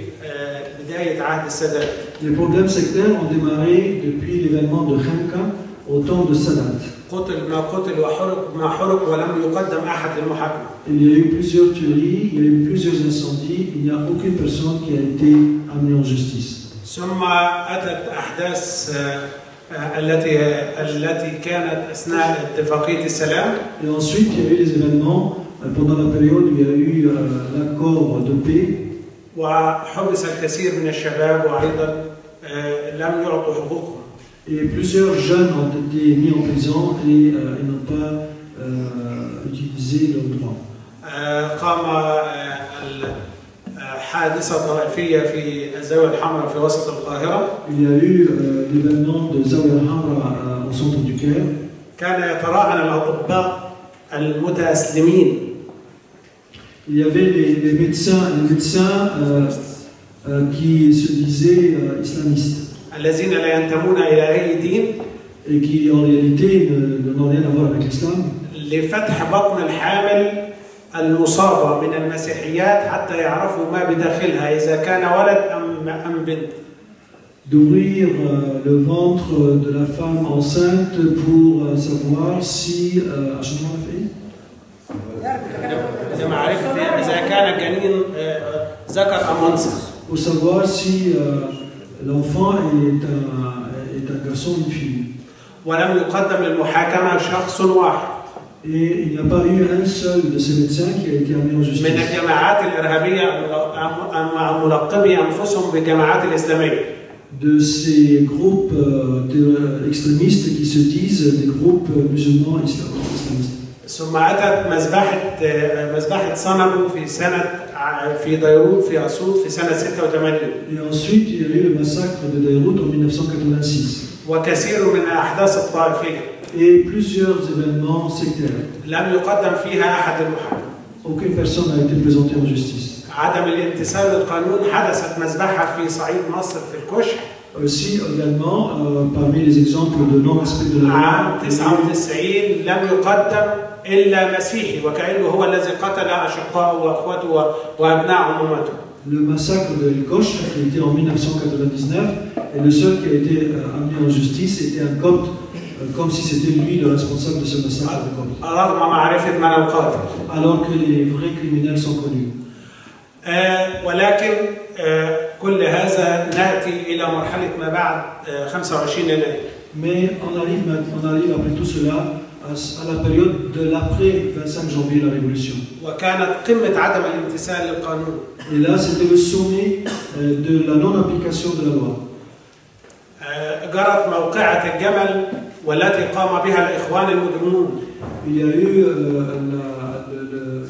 بداية عهد السادات. Les problèmes sectaires ont démarré depuis l'événement de Khanka au temps de Sadat. قتل ما قتل وحرق ما حرق ولم يقدم أحد للمحاكمة. Il y a eu plusieurs tueries, il y a eu plusieurs incendies, il n'y a aucune personne qui a été amenée en justice. ثم أتت أحداث التي كانت أثناء اتفاقية السلام. Et ensuite, il y a eu les événements pendant la période où il y a eu l'accord de paix. وحبس الكثير من الشباب وأيضا لم يعطوا حقوقهم. Et plusieurs jeunes ont été mis en prison et ils n'ont pas utilisé leurs droits. قام حادثة طائفية في الزاوية الحمراء في وسط القاهرة. Il y a eu l'événement de Zawiya al-Hamra au centre du Caire. كان يتراءى الأطباء المتأسلمين. Il y avait les médecins qui se disaient islamistes. الذين لا ينتمون إلى أي دين. Et qui en réalité n'ont rien à voir avec l'islam. لفتح بطن الحامل المصابة من المسيحيات حتى يعرفوا ما بداخلها إذا كان ولد أم بنت. D'ouvrir le ventre de la femme enceinte pour savoir si إذا كان الجنين ذكر أم أنثى. Pour savoir si l'enfant est un garçon ou une fille. ولم يقدم للمحاكمة شخص واحد. Et il n'y a pas eu un seul de ces médecins qui a été amené en justice. من الجماعات الإرهابية الملقبي أنفسهم بالجماعات الإسلامية. De ces groupes extrémistes qui se disent des groupes musulmans islamistes. ثم أتت مذبحة صنبو في ديروت في أسيوط في سنة 86. Et ensuite, il y a eu le massacre de Beyrouth en 1986. وكثير من الأحداث الطائفية. Et plusieurs événements sectaires. لم يقدم فيها أحد للمحاكمة. Aucune personne n'a été présentée en justice. عدم الامتثال للقانون حدثت مذبحة في صعيد مصر في الكشك. Aussi également parmi les exemples de non-respect de la loi. عام 99 لم يقدم إلا مسيحي وكأنه هو الذي قتل أشقائه وأخوته وأبناء عمومته. Le massacre de El Koch qui a été en 1999 et le seul qui a été amené en justice était un copte, comme si c'était lui le responsable de ce massacre de copte. رغم معرفة من القاتل. Alors que les vrais criminels sont connus. ولكن كل هذا نأتي إلى مرحلة ما بعد 25 يناير. Mais on arrive après tout cela à à la période de l'après 25 janvier, la Révolution. وكانت قمة عدم الامتثال للقانون. Et là, c'était le sommet de la non-application de la loi. جرت موقعة الجمل والتي قام بها الإخوان المجرمون. Il y a eu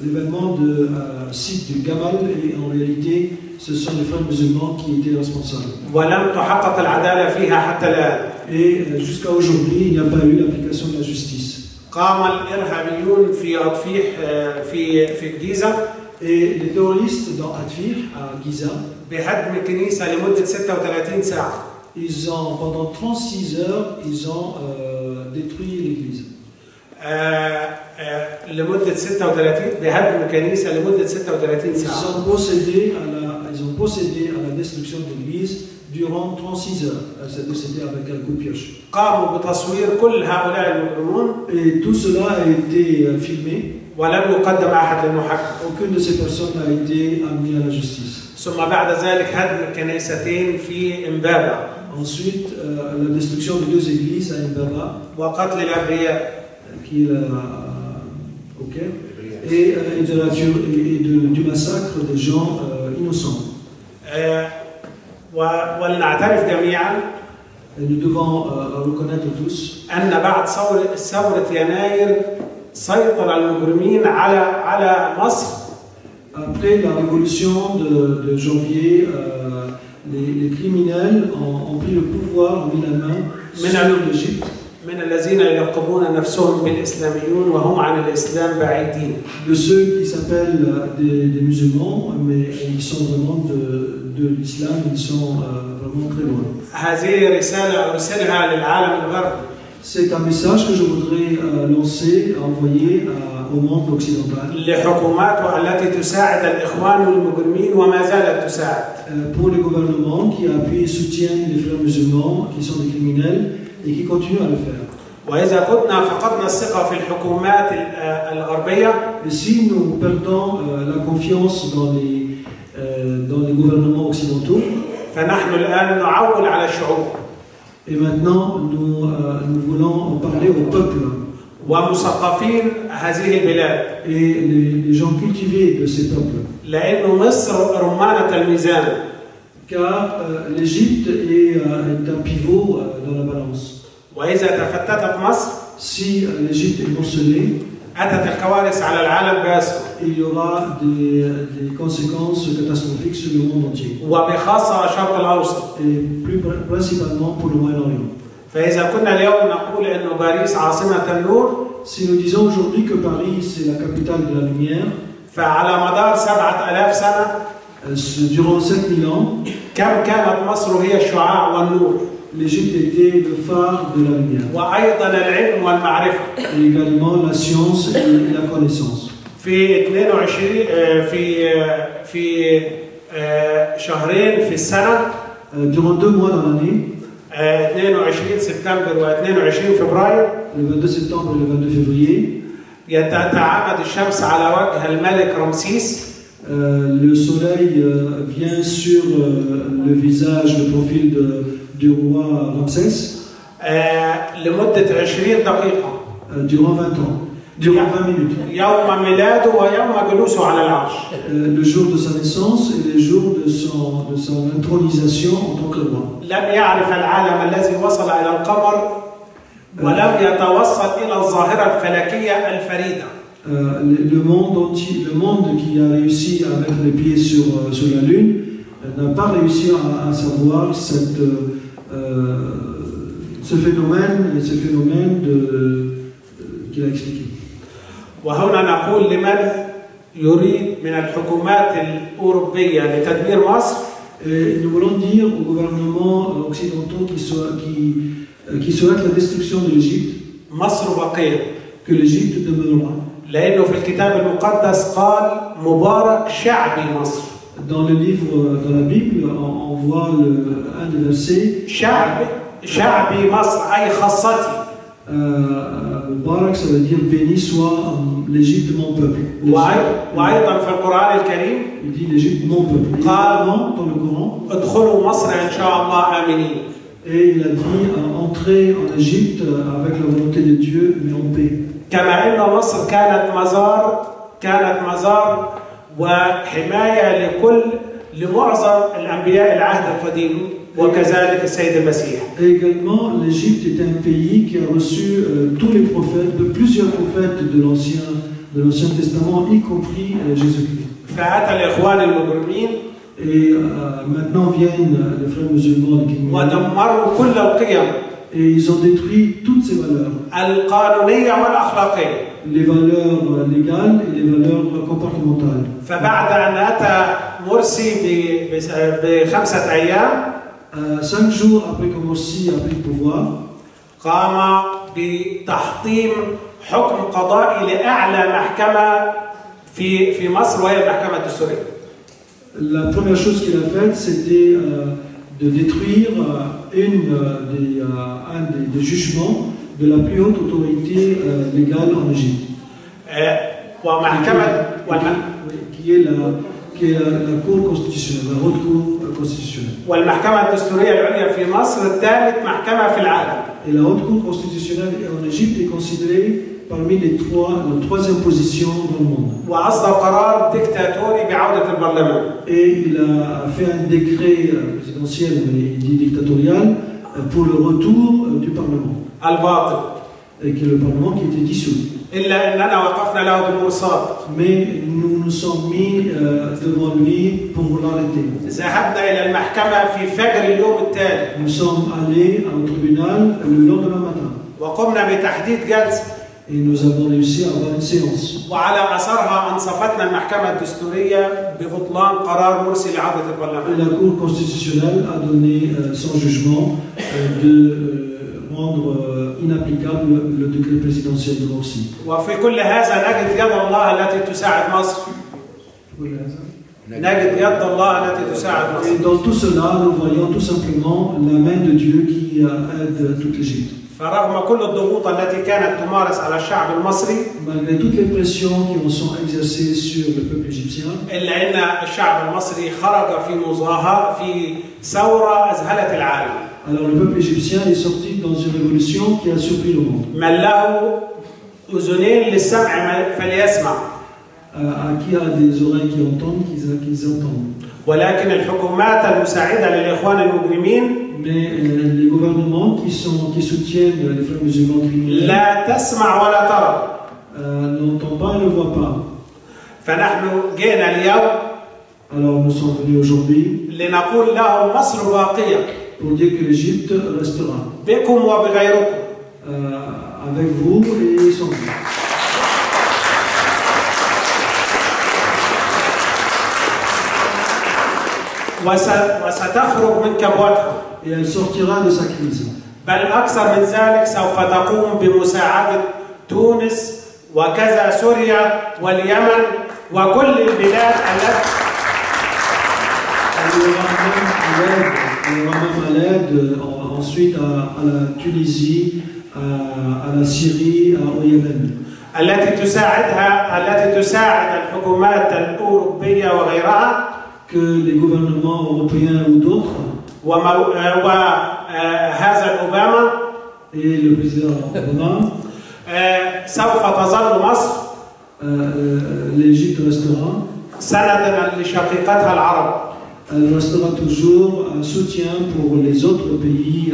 l'événement de site du Gamal et en réalité, ce sont les frères musulmans qui étaient responsables. ولم تحقق العدالة فيها حتى الآن. Et jusqu'à aujourd'hui, il n'y a pas eu l'application de la justice. قام الإرهابيون في أطفيح في الجيزة. Et les terroristes dans Atfir, à Giza, بهدم الكنيسة لمدة 36 ساعة. ils ont, pendant 36 heures, ils ont détruit l'église. لمدة 36 بهدم الكنيسة لمدة 36 Ils ساعة. ont procédé à la destruction de l'église durant 36 heures. C'est décédé avec un coup de pioche. قاموا بتصوير كل هؤلاء المجرمون. Et tout cela a été filmé. ولم يقدم أحد للمحاكمة. Aucune de ces personnes n'a été amenée à la justice. ثم بعد ذلك هدم الكنيستين في إمبابة. Ensuite, la destruction de 2 églises à Mbaba, وقتل الأبرياء. qui est et du massacre des gens innocents. ولنعترف جميعا Et nous devons reconnaître tous أن بعد ثورة يناير سيطر المجرمين على مصر. Après la révolution de janvier, les criminels ont pris le pouvoir, ont mis la main sur l'Égypte. من الذين يلقبون نفسهم بالإسلاميون وهم عن الإسلام بعيدين. De ceux qui s'appellent des musulmans, mais ils sont vraiment de l'islam, ils sont vraiment très loin. هذه رسالة أرسلها للعالم الغربي. C'est un message que je voudrais lancer, envoyer au monde occidental. لحكوماته التي تساعد الإخوان والمجرمين وما زالت تساعد. Pour les gouvernements qui appuient et soutiennent les frères musulmans qui sont des criminels et qui continuent à le faire. وإذا كنا فقدنا الثقة في الحكومات الغربية. Et si nous perdons la confiance dans les gouvernements occidentaux, فنحن الآن نعول على الشعوب. Et maintenant, nous voulons en parler au peuple. ومثقفين هذه البلاد. Et les gens cultivés de ces peuples. لأن مصر رمانة الميزان. Car l'Égypte est un pivot dans la balance. وإذا تفتتت مصر. Si l'Égypte est morcelée, أتت الكوارث على العالم بأسره. Il y aura des conséquences catastrophiques sur le monde entier. وبخاصة الشرق الأوسط. Et plus principalement pour le Moyen-Orient. فإذا كنا اليوم نقول إنه باريس عاصمة النور. Si nous disons aujourd'hui que Paris c'est la capitale de la lumière, فعلى مدار 7000 سنة. Durant 5000 ans, كم كانت مصر هي الشعاع والنور. L'Égypte était le phare de la lumière. وأيضا العلم والمعرفة. Et également la science et la connaissance. في 22 في شهرين في السنة. Durant 2 mois dans l'année. 22 سبتمبر و22 فبراير. Le 22 septembre et le 22 février. يتعامد الشمس على وجه الملك رمسيس. Le soleil vient sur le visage, le profil du roi Ramsès. لمدة 20 دقيقة. Durant 20 ans. Durant 20 minutes. يوم ميلاده ويوم جلوسه على العرش. Le jour de sa naissance et le jour de son intronisation en tant que roi. لم يعرف العالم الذي وصل إلى القمر ولم يتوصل إلى الظاهرة الفلكية الفريدة. Le monde entier, le monde qui a réussi à mettre les pieds sur la Lune n'a pas réussi à savoir ce phénomène qu'il a expliqué. وهنا نقول لمن يريد من الحكومات الأوروبية لتدمير مصر. Nous voulons dire aux gouvernements occidentaux qui souhaitent la destruction de l'Égypte مصر بقية. Que l'Égypte demeurera. لأنه في الكتاب المقدس قال مبارك شعبي مصر. Dans le livre, dans la Bible, on voit un des versets. شعبي مصر أي خاصتي. Mubarak, ça veut dire béni soit l'Égypte mon peuple. وأيضا في القرآن الكريم. Il dit l'Égypte mon peuple. قال dans le Coran. ادخلوا مصر إن شاء الله آمنين. Et il a dit entrer en Égypte avec la volonté de Dieu, mais en paix. كما أن مصر كانت مزار وحماية لمعظم الأنبياء العهد القديم وكذلك السيد المسيح. Et également, l'Égypte était un pays qui a reçu tous les prophètes, plusieurs prophètes de l'Ancien Testament, y compris Jésus-Christ. فأتى الإخوان المجرمين Et maintenant viennent les frères musulmans qui ودمروا كل القيم. Et ils ont détruit toutes ces valeurs. القانونية والأخلاقية. Les valeurs légales et les valeurs comportementales. فبعد أن أتى مرسي ب5 أيام 5 jours après que Morsi a pris le pouvoir, قام بتحطيم حكم قضائي لأعلى محكمة في مصر وهي المحكمة الدستورية. La première chose qu'il a faite, c'était de détruire un des jugements de la plus haute autorité légale en Égypte. Qui est la Cour constitutionnelle, la haute Cour constitutionnelle. والمحكمة الدستورية العليا في مصر ثالث محكمة في العالم. Et la haute Cour constitutionnelle en Égypte est considérée parmi la troisième position dans le monde. وأصدر قرار ديكتاتوري بعودة البرلمان. Et il a fait un décret présidentiel, mais il dit dictatorial, pour le retour du Parlement. الباطل. Et que le Parlement qui était dissous. إلا أننا وقفنا له بالمرصاد. Mais nous nous sommes mis devant lui pour l'arrêter. ذهبنا إلى المحكمة في فجر اليوم التالي. Nous sommes allés au tribunal le lendemain matin. وقمنا بتحديد جلسة. Et nous avons réussi à avoir une séance. وعلى أثرها أنصفتنا المحكمة الدستورية ببطلان قرار مرسي لعودة البرلمان. Et la Cour constitutionnelle a donné son jugement de rendre inapplicable le décret présidentiel de Morsi. وفي كل هذا نجد يد الله التي تساعد مصر. نجد يد الله التي تساعد مصر. Et dans tout cela, nous voyons tout simplement la main de Dieu qui aide toute l'Égypte. فرغم كل الضغوط التي كانت تمارس على الشعب المصري. Malgré toutes les pressions qui sont exercées sur le peuple égyptien. إلا أن الشعب المصري خرج في مظاهرة في ثورة أذهلت العالم. Alors le peuple égyptien est sorti dans une révolution qui a surpris le monde. من له أذنين للسمع فليسمع. À qui a des oreilles qui entendent, qu'ils entendent. ولكن الحكومات المساعدة للإخوان المجرمين Mais les gouvernements qui soutiennent les frères musulmans criminels لا تسمع ولا ترى. N'entendent pas et ne voient pas. فنحن جئنا اليوم. Alors nous sommes venus aujourd'hui. لنقول لهم مصر باقية. Pour dire que l'Égypte restera. بكم وبغيركم. Avec vous et sans vous. وستخرج من كبوتها. Et elle sortira de sa crise. بل أكثر من ذلك سوف تقوم بمساعدة تونس وكذا سوريا واليمن وكل البلاد التي Elle aura même à l'aide ensuite à la Tunisie, à la Syrie, au Yémen. التي تساعد الحكومات الأوروبية وغيرها. Que les gouvernements européens ou d'autres. وهذا الأوباما. Et le président Obama. سوف تظل مصر. L'Égypte restera. سندا لشقيقتها العرب. Elle restera toujours un soutien pour les autres pays.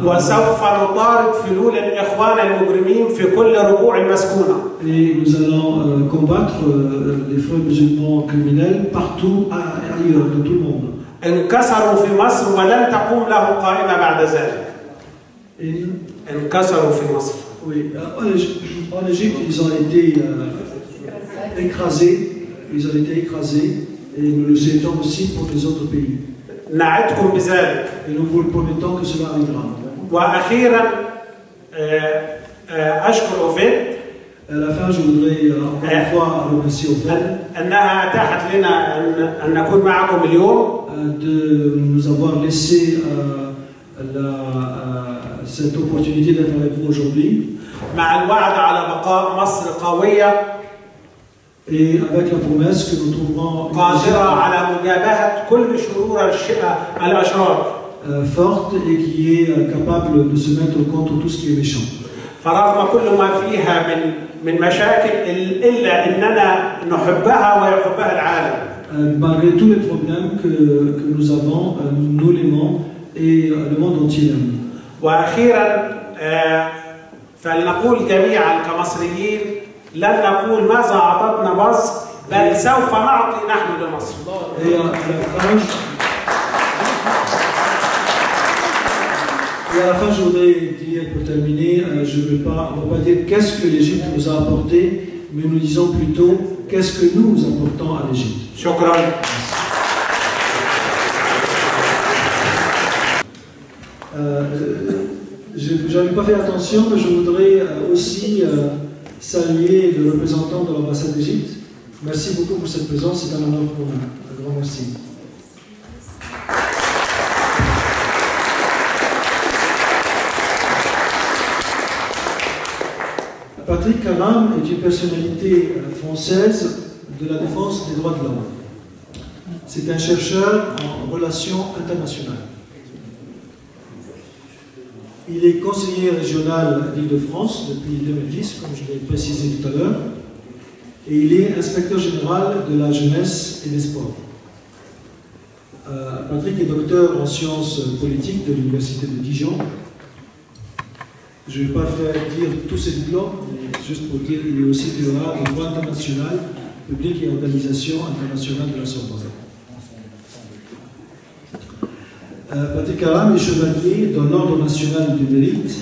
وسوف نطارد فلول الإخوان المجرمين في كل ربوع المسكونة. Et nous allons combattre les frères musulmans criminels partout ailleurs, dans tout le monde. انكسروا في مصر ولن تقوم لهم قائمة بعد ذلك. انكسروا في مصر. Oui, en Égypte, ils ont été écrasés. Ils ont été écrasés. Et nous le souhaitons aussi pour les autres pays. نعدكم بذلك. Et nous vous le promettons que cela arrivera. وأخيرا أشكر أوفيد. À la fin, je voudrais encore une fois remercier Ophel. أنها أتاحت لنا أن نكون معكم اليوم. De nous avoir laissé cette opportunité d'être avec vous aujourd'hui. مع الوعد على بقاء مصر قوية. Et avec la promesse que nous trouverons قادرة على مجابهة كل شرور الأشرار. forte et qui est capable de se mettre contre tout ce qui est méchant. فرغم كل ما فيها من مشاكل إلا أننا نحبها ويحبها العالم. Malgré tous les problèmes que nous avons, nous l'aimons et le monde entier l'aime. وأخيرا فلنقول جميعا كمصريين لن نقول ماذا أعطتنا مصر بل سوف نعطي نحن لمصر. Et à la fin, je voudrais dire, pour terminer, on ne va pas dire qu'est-ce que l'Égypte nous a apporté, mais nous disons plutôt qu'est-ce que nous apportons à l'Égypte. Shukran. Je n'avais pas fait attention, mais je voudrais aussi saluer le représentant de l'ambassade d'Égypte. Merci beaucoup pour cette présence, c'est un honneur pour nous. Un grand merci. Patrick Karam est une personnalité française de la défense des droits de l'homme. C'est un chercheur en relations internationales. Il est conseiller régional d'Île-de-France depuis 2010, comme je l'ai précisé tout à l'heure, et il est inspecteur général de la jeunesse et des sports. Patrick est docteur en sciences politiques de l'Université de Dijon. Je ne vais pas faire dire tous ses diplômes, mais juste pour dire qu'il est aussi titulaire de droit international, public et organisation internationale de la Sorbonne. Patrick Karam est chevalier dans l'Ordre national du mérite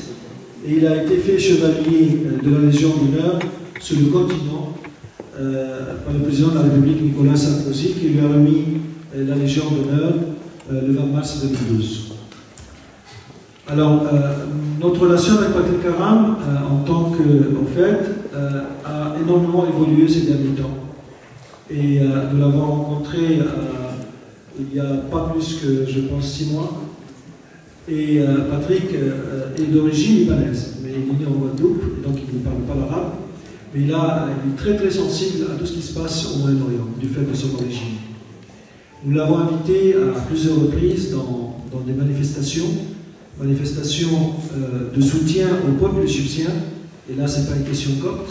et il a été fait chevalier de la Légion d'honneur sur le continent par le président de la République Nicolas Sarkozy qui lui a remis la Légion d'honneur le 20 mars 2012. Alors, notre relation avec Patrick Karam, en tant a énormément évolué ces derniers temps. Et nous l'avons rencontré il n'y a pas plus que, je pense, 6 mois. Et Patrick est d'origine libanaise, mais il est né en Guadeloupe, et donc il ne parle pas l'arabe. Mais il est très très sensible à tout ce qui se passe au Moyen-Orient, du fait de son origine. Nous l'avons invité à plusieurs reprises dans des manifestations de soutien au peuple égyptien. Et là, ce n'est pas une question copte,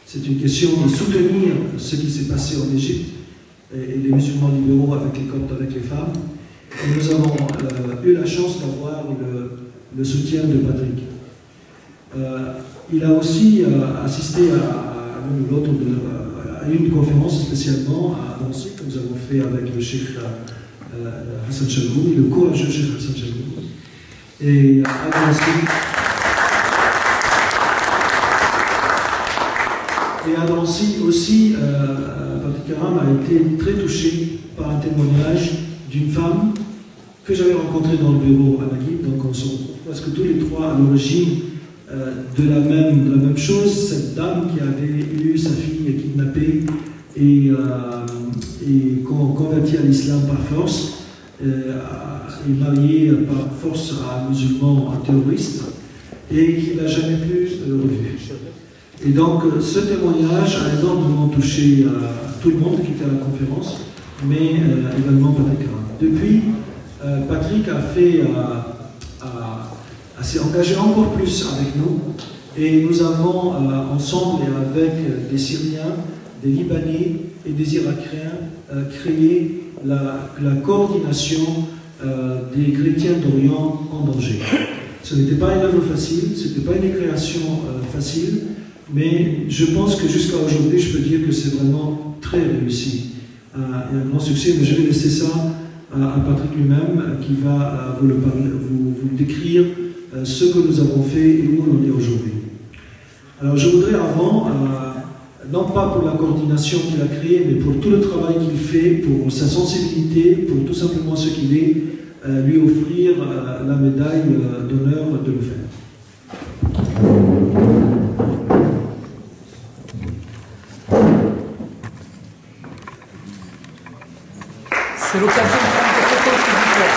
c'est une question de soutenir ce qui s'est passé en Égypte et les musulmans libéraux avec les coptes, avec les femmes. Et nous avons eu la chance d'avoir le soutien de Patrick. Il a aussi assisté à une conférence spécialement à Nancy que nous avons fait avec le cheikh Hassan Chalgoumi, le courageux cheikh Hassan Chalgoumi. Et à Nancy aussi, Patrick Karam a été très touché par un témoignage d'une femme que j'avais rencontrée dans le bureau à Naguib. Donc on se retrouve presque tous les trois à l'origine de la même chose, cette dame qui avait eu sa fille kidnappée et convertie à l'islam par force, et mariée par force à un musulman terroriste, et qui n'a jamais plus revu. Et donc ce témoignage a énormément touché tout le monde qui était à la conférence, mais également Patrick Karam. Depuis, Patrick s'est engagé encore plus avec nous, et nous avons ensemble et avec des Syriens, des Libanais et des Irakiens créé la coordination des chrétiens d'Orient en danger. Ce n'était pas une œuvre facile, ce n'était pas une création facile, mais je pense que jusqu'à aujourd'hui, je peux dire que c'est vraiment très réussi. Il y a un grand succès, mais je vais laisser ça à Patrick lui-même qui va vous décrire ce que nous avons fait et où on en est aujourd'hui. Alors je voudrais avant, non pas pour la coordination qu'il a créée, mais pour tout le travail qu'il fait, pour sa sensibilité, pour tout simplement ce qu'il est, lui offrir la médaille d'honneur de le faire. C'est l'occasion de prendre des photos, s'il vous plaît.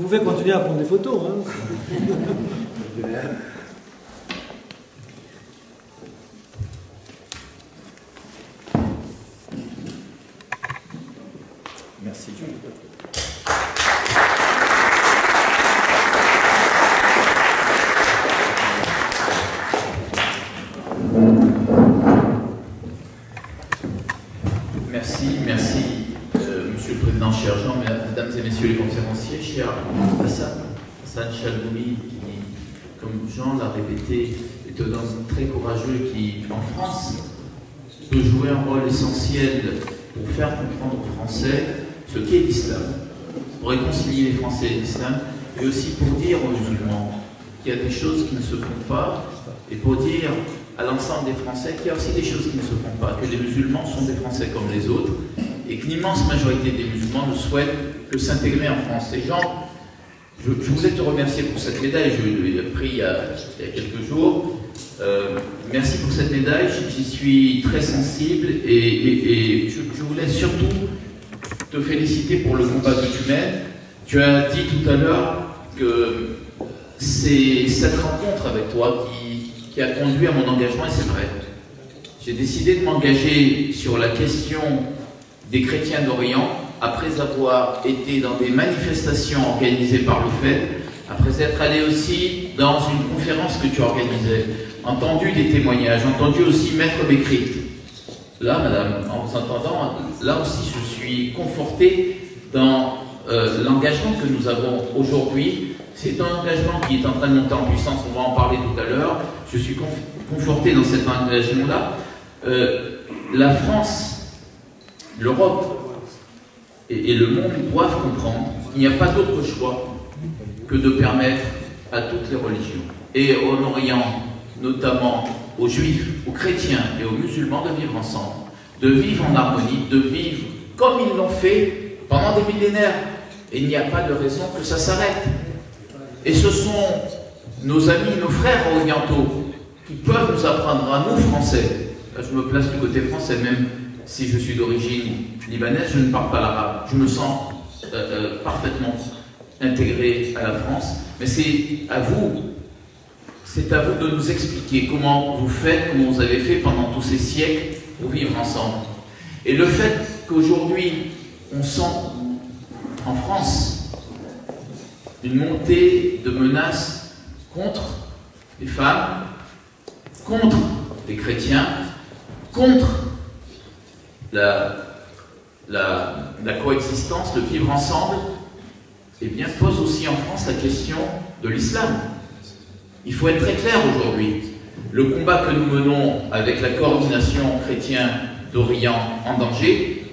pouvez continuer à prendre des photos. Hein. Merci. Merci, Monsieur le Président, cher Jean, Mesdames et Messieurs les conférenciers, cher Hassan Chalboumi, qui, comme Jean l'a répété, est un homme très courageux qui, en France, peut jouer un rôle essentiel pour faire comprendre aux Français ce qu'est l'islam, pour réconcilier les Français et l'islam, et aussi pour dire aux musulmans qu'il y a des choses qui ne se font pas, et pour dire à l'ensemble des Français qu'il y a aussi des choses qui ne se font pas, que les musulmans sont des Français comme les autres, et que l'immense majorité des musulmans ne souhaitent que s'intégrer en France. Et Jean, je voulais te remercier pour cette médaille, je l'ai pris il y a quelques jours. Merci pour cette médaille, j'y suis très sensible, et je voulais surtout te féliciter pour le combat que tu mènes. Tu as dit tout à l'heure que c'est cette rencontre avec toi qui a conduit à mon engagement, et c'est vrai. J'ai décidé de m'engager sur la question des chrétiens d'Orient après avoir été dans des manifestations organisées par le FED, après être allé aussi dans une conférence que tu organisais, entendu des témoignages, entendu aussi Maître Bécrit. Là, madame, en vous entendant, là aussi je suis conforté dans l'engagement que nous avons aujourd'hui. C'est un engagement qui est en train de monter en puissance, on va en parler tout à l'heure. Je suis conforté dans cet engagement-là. La France, l'Europe et le monde doivent comprendre qu'il n'y a pas d'autre choix que de permettre à toutes les religions, et en Orient, notamment aux juifs, aux chrétiens et aux musulmans, de vivre ensemble, de vivre en harmonie, de vivre comme ils l'ont fait pendant des millénaires. Et il n'y a pas de raison que ça s'arrête. Et ce sont nos amis, nos frères orientaux qui peuvent nous apprendre à nous, Français. Là, je me place du côté français, même si je suis d'origine libanaise, je ne parle pas l'arabe. Je me sens parfaitement intégré à la France. Mais c'est à vous de nous expliquer comment vous faites, comment vous avez fait pendant tous ces siècles pour vivre ensemble. Et le fait qu'aujourd'hui, on sent en France une montée de menaces contre les femmes, contre les chrétiens, contre la coexistence, le vivre ensemble, eh bien, pose aussi en France la question de l'islam. Il faut être très clair aujourd'hui. Le combat que nous menons avec la coordination chrétien d'Orient en danger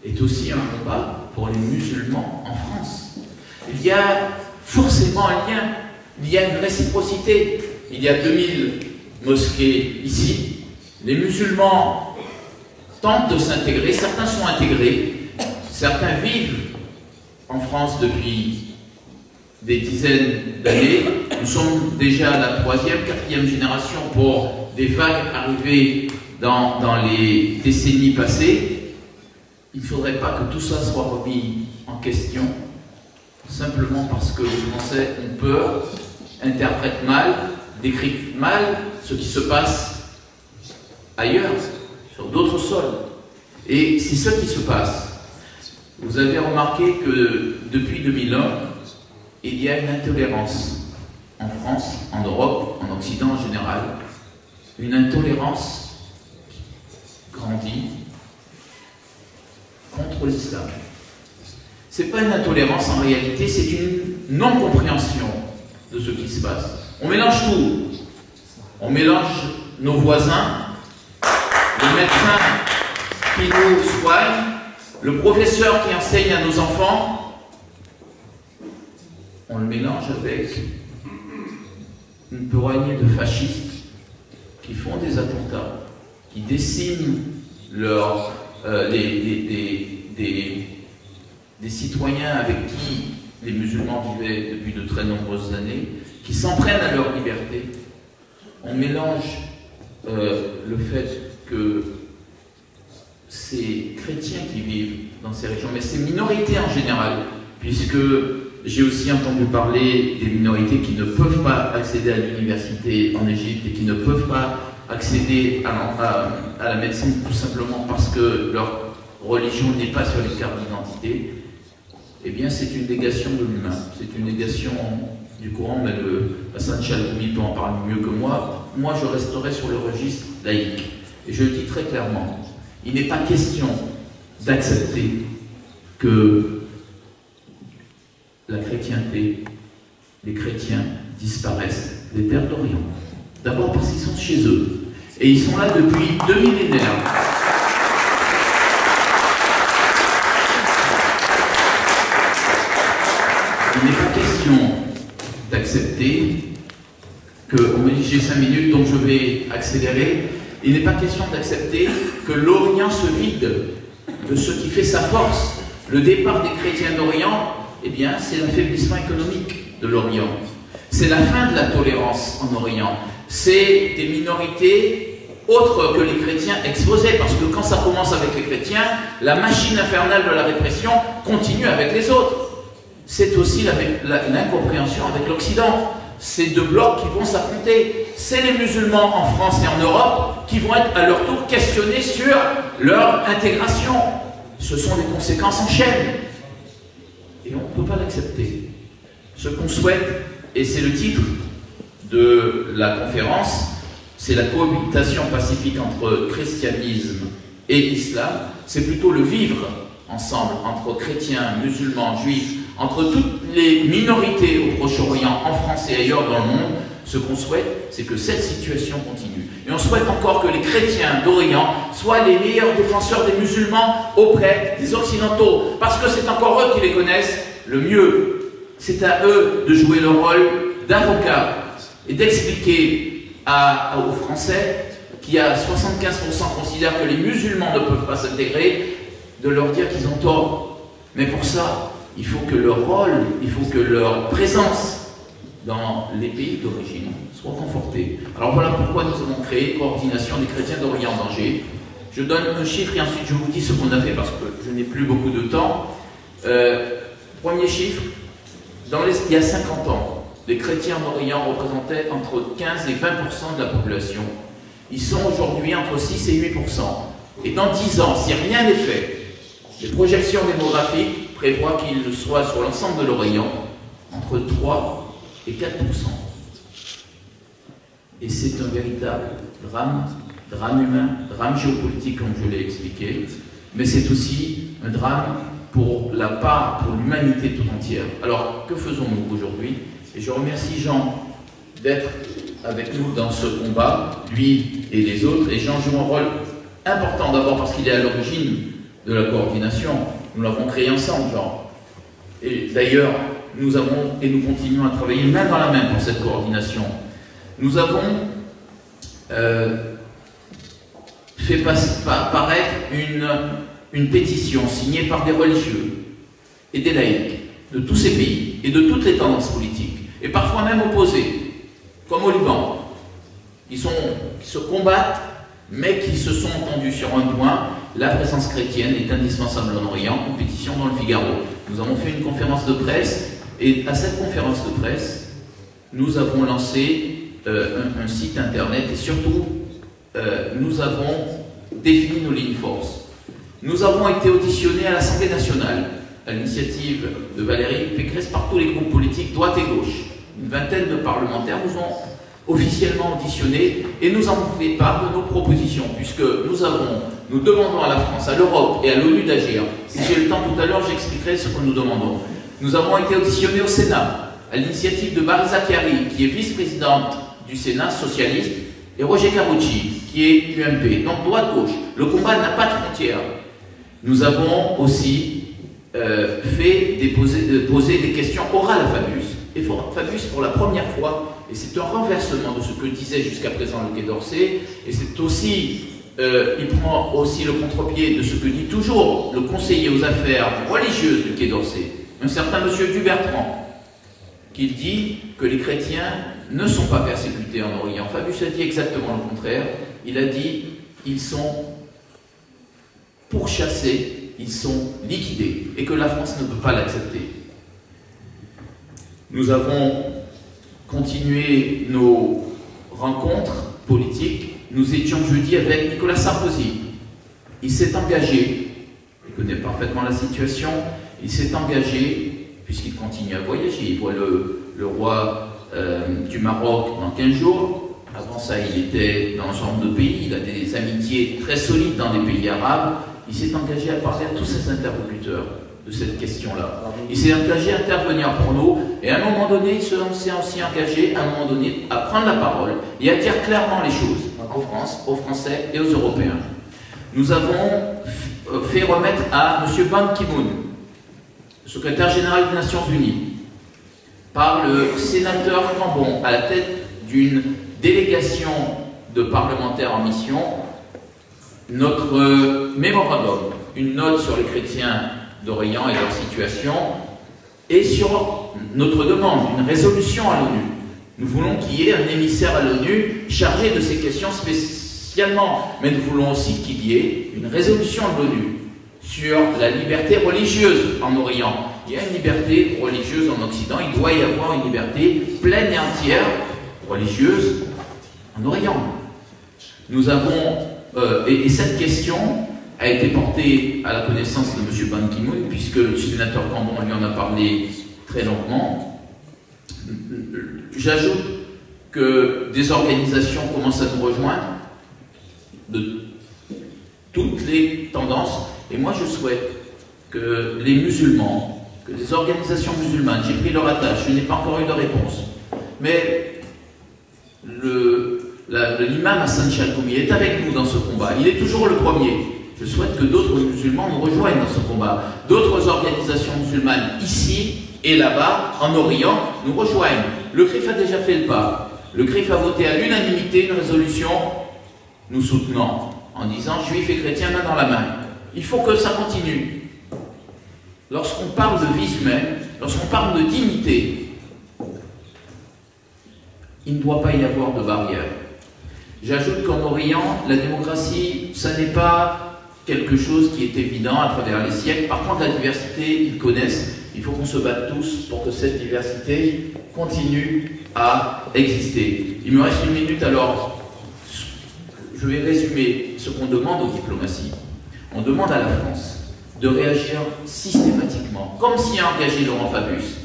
est aussi un combat pour les musulmans en France. Il y a forcément un lien, il y a une réciprocité. Il y a 2000 mosquées ici. Les musulmans tentent de s'intégrer, certains sont intégrés, certains vivent en France depuis des dizaines d'années. Nous sommes déjà à la 3e, 4e génération pour des vagues arrivées dans les décennies passées. Il ne faudrait pas que tout ça soit remis en question, simplement parce que les Français ont peur, interprètent mal, décryptent mal ce qui se passe ailleurs, sur d'autres sols. Et c'est ce qui se passe. Vous avez remarqué que depuis 2001, il y a une intolérance en France, en Europe, en Occident en général, une intolérance qui grandit contre l'islam. Ce n'est pas une intolérance en réalité, c'est une non-compréhension de ce qui se passe. On mélange tout. On mélange nos voisins, le médecin qui nous soigne, le professeur qui enseigne à nos enfants. On le mélange avec une poignée de fascistes qui font des attentats, qui déciment des citoyens avec qui les musulmans vivaient depuis de très nombreuses années, qui s'en prennent à leur liberté. On mélange le fait que ces chrétiens qui vivent dans ces régions, mais ces minorités en général, puisque j'ai aussi entendu parler des minorités qui ne peuvent pas accéder à l'université en Égypte et qui ne peuvent pas accéder à la médecine tout simplement parce que leur religion n'est pas sur les cartes d'identité. Eh bien, c'est une négation de l'humain, c'est une négation du Coran, mais Hassan Chalgoumi peut en parler mieux que moi. Moi, je resterai sur le registre laïque. Et je le dis très clairement, il n'est pas question d'accepter que la chrétienté, les chrétiens disparaissent des terres d'Orient. D'abord parce qu'ils sont chez eux. Et ils sont là depuis 2 millénaires. Il n'est pas question d'accepter que, on me dit j'ai 5 minutes donc je vais accélérer, il n'est pas question d'accepter que l'Orient se vide de ce qui fait sa force. Le départ des chrétiens d'Orient, eh bien, c'est l'affaiblissement économique de l'Orient. C'est la fin de la tolérance en Orient. C'est des minorités autres que les chrétiens exposées, parce que quand ça commence avec les chrétiens, la machine infernale de la répression continue avec les autres. C'est aussi l'incompréhension avec l'Occident. C'est 2 blocs qui vont s'affronter. C'est les musulmans en France et en Europe qui vont être à leur tour questionnés sur leur intégration. Ce sont des conséquences en chaîne. Et on ne peut pas l'accepter. Ce qu'on souhaite, et c'est le titre de la conférence, c'est la cohabitation pacifique entre christianisme et islam. C'est plutôt le vivre ensemble entre chrétiens, musulmans, juifs, entre toutes les minorités au Proche-Orient, en France et ailleurs dans le monde. Ce qu'on souhaite, c'est que cette situation continue. Et on souhaite encore que les chrétiens d'Orient soient les meilleurs défenseurs des musulmans auprès des Occidentaux, parce que c'est encore eux qui les connaissent le mieux. C'est à eux de jouer le rôle d'avocat et d'expliquer aux Français qui à 75% considèrent que les musulmans ne peuvent pas s'intégrer, de leur dire qu'ils ont tort. Mais pour ça, il faut que leur rôle, il faut que leur présence dans les pays d'origine soit confortée. Alors voilà pourquoi nous avons créé Coordination des chrétiens d'Orient en danger. Je donne un chiffre et ensuite je vous dis ce qu'on a fait parce que je n'ai plus beaucoup de temps. Premier chiffre, il y a 50 ans, les chrétiens d'Orient représentaient entre 15 et 20% de la population. Ils sont aujourd'hui entre 6 et 8%. Et dans 10 ans, si rien n'est fait, les projections démographiques prévoient qu'ils soient sur l'ensemble de l'Orient entre 3 et 4%. Et c'est un véritable drame, drame humain, drame géopolitique comme je l'ai expliqué, mais c'est aussi un drame pour l'humanité tout entière. Alors, que faisons-nous aujourd'hui? Et je remercie Jean d'être avec nous dans ce combat, lui et les autres. Et Jean joue un rôle important, d'abord parce qu'il est à l'origine de la coordination. Nous l'avons créé ensemble, Jean. Et d'ailleurs, nous avons et nous continuons à travailler main dans la main pour cette coordination. Nous avons fait paraître une pétition signée par des religieux et des laïcs de tous ces pays et de toutes les tendances politiques, et parfois même opposés, comme au Liban, qui se combattent, mais qui se sont entendus sur un point: la présence chrétienne est indispensable en Orient, une pétition dans le Figaro. Nous avons fait une conférence de presse, et à cette conférence de presse, nous avons lancé un site internet, et surtout, nous avons défini nos lignes forces. Nous avons été auditionnés à l'Assemblée nationale, à l'initiative de Valérie Pécresse, par tous les groupes politiques, droite et gauche. Une vingtaine de parlementaires nous ont officiellement auditionnés et nous avons fait part de nos propositions, puisque nous demandons à la France, à l'Europe et à l'ONU d'agir. Si j'ai le temps tout à l'heure, j'expliquerai ce que nous demandons. Nous avons été auditionnés au Sénat, à l'initiative de Barry Zakiari, qui est vice-présidente du Sénat socialiste, et Roger Karouchi, qui est UMP. Donc droite-gauche, le combat n'a pas de frontières. Nous avons aussi poser des questions orales à Fabius. Et Fabius, pour la première fois, et c'est un renversement de ce que disait jusqu'à présent le Quai d'Orsay, et c'est aussi, il prend aussi le contre-pied de ce que dit toujours le conseiller aux affaires religieuses du Quai d'Orsay, un certain monsieur Dubertrand, qui dit que les chrétiens ne sont pas persécutés en Orient. Fabius a dit exactement le contraire. Il a dit qu'ils sont pourchassés, ils sont liquidés, et que la France ne peut pas l'accepter. Nous avons continué nos rencontres politiques. Nous étions jeudi avec Nicolas Sarkozy. Il s'est engagé, il connaît parfaitement la situation, il s'est engagé, puisqu'il continue à voyager, il voit le roi du Maroc dans 15 jours. Avant ça, il était dans un certain nombre de pays, il a des amitiés très solides dans des pays arabes. Il s'est engagé à parler à tous ses interlocuteurs de cette question-là. Il s'est engagé à intervenir pour nous, et à un moment donné, il s'est aussi engagé, à un moment donné, à prendre la parole et à dire clairement les choses en France, aux Français et aux Européens. Nous avons fait remettre à M. Ban Ki-moon, secrétaire général des Nations Unies, par le sénateur Cambon, à la tête d'une délégation de parlementaires en mission, notre mémorandum, une note sur les chrétiens d'Orient et leur situation, et sur notre demande, une résolution à l'ONU. Nous voulons qu'il y ait un émissaire à l'ONU chargé de ces questions spécialement, mais nous voulons aussi qu'il y ait une résolution de l'ONU sur la liberté religieuse en Orient. Il y a une liberté religieuse en Occident, il doit y avoir une liberté pleine et entière religieuse en Orient. Nous avons, et cette question a été portée à la connaissance de M. Ban Ki-moon, puisque le sénateur Cambon lui en a parlé très longuement. J'ajoute que des organisations commencent à nous rejoindre de toutes les tendances, et moi je souhaite que les musulmans, que les organisations musulmanes, j'ai pris leur attache, je n'ai pas encore eu de réponse, mais l'imam Hassan Chalgoumi est avec nous dans ce combat, il est toujours le premier. Je souhaite que d'autres musulmans nous rejoignent dans ce combat, d'autres organisations musulmanes ici et là-bas, en Orient, nous rejoignent. Le CRIF a déjà fait le pas. Le CRIF a voté à l'unanimité une résolution nous soutenant, en disant juifs et chrétiens main dans la main. Il faut que ça continue. Lorsqu'on parle de vie humaine, lorsqu'on parle de dignité, il ne doit pas y avoir de barrière. J'ajoute qu'en Orient, la démocratie, ça n'est pas quelque chose qui est évident à travers les siècles. Par contre, la diversité, ils connaissent. Il faut qu'on se batte tous pour que cette diversité continue à exister. Il me reste une minute, alors je vais résumer ce qu'on demande aux diplomaties. On demande à la France de réagir systématiquement, comme s'y a engagé Laurent Fabius.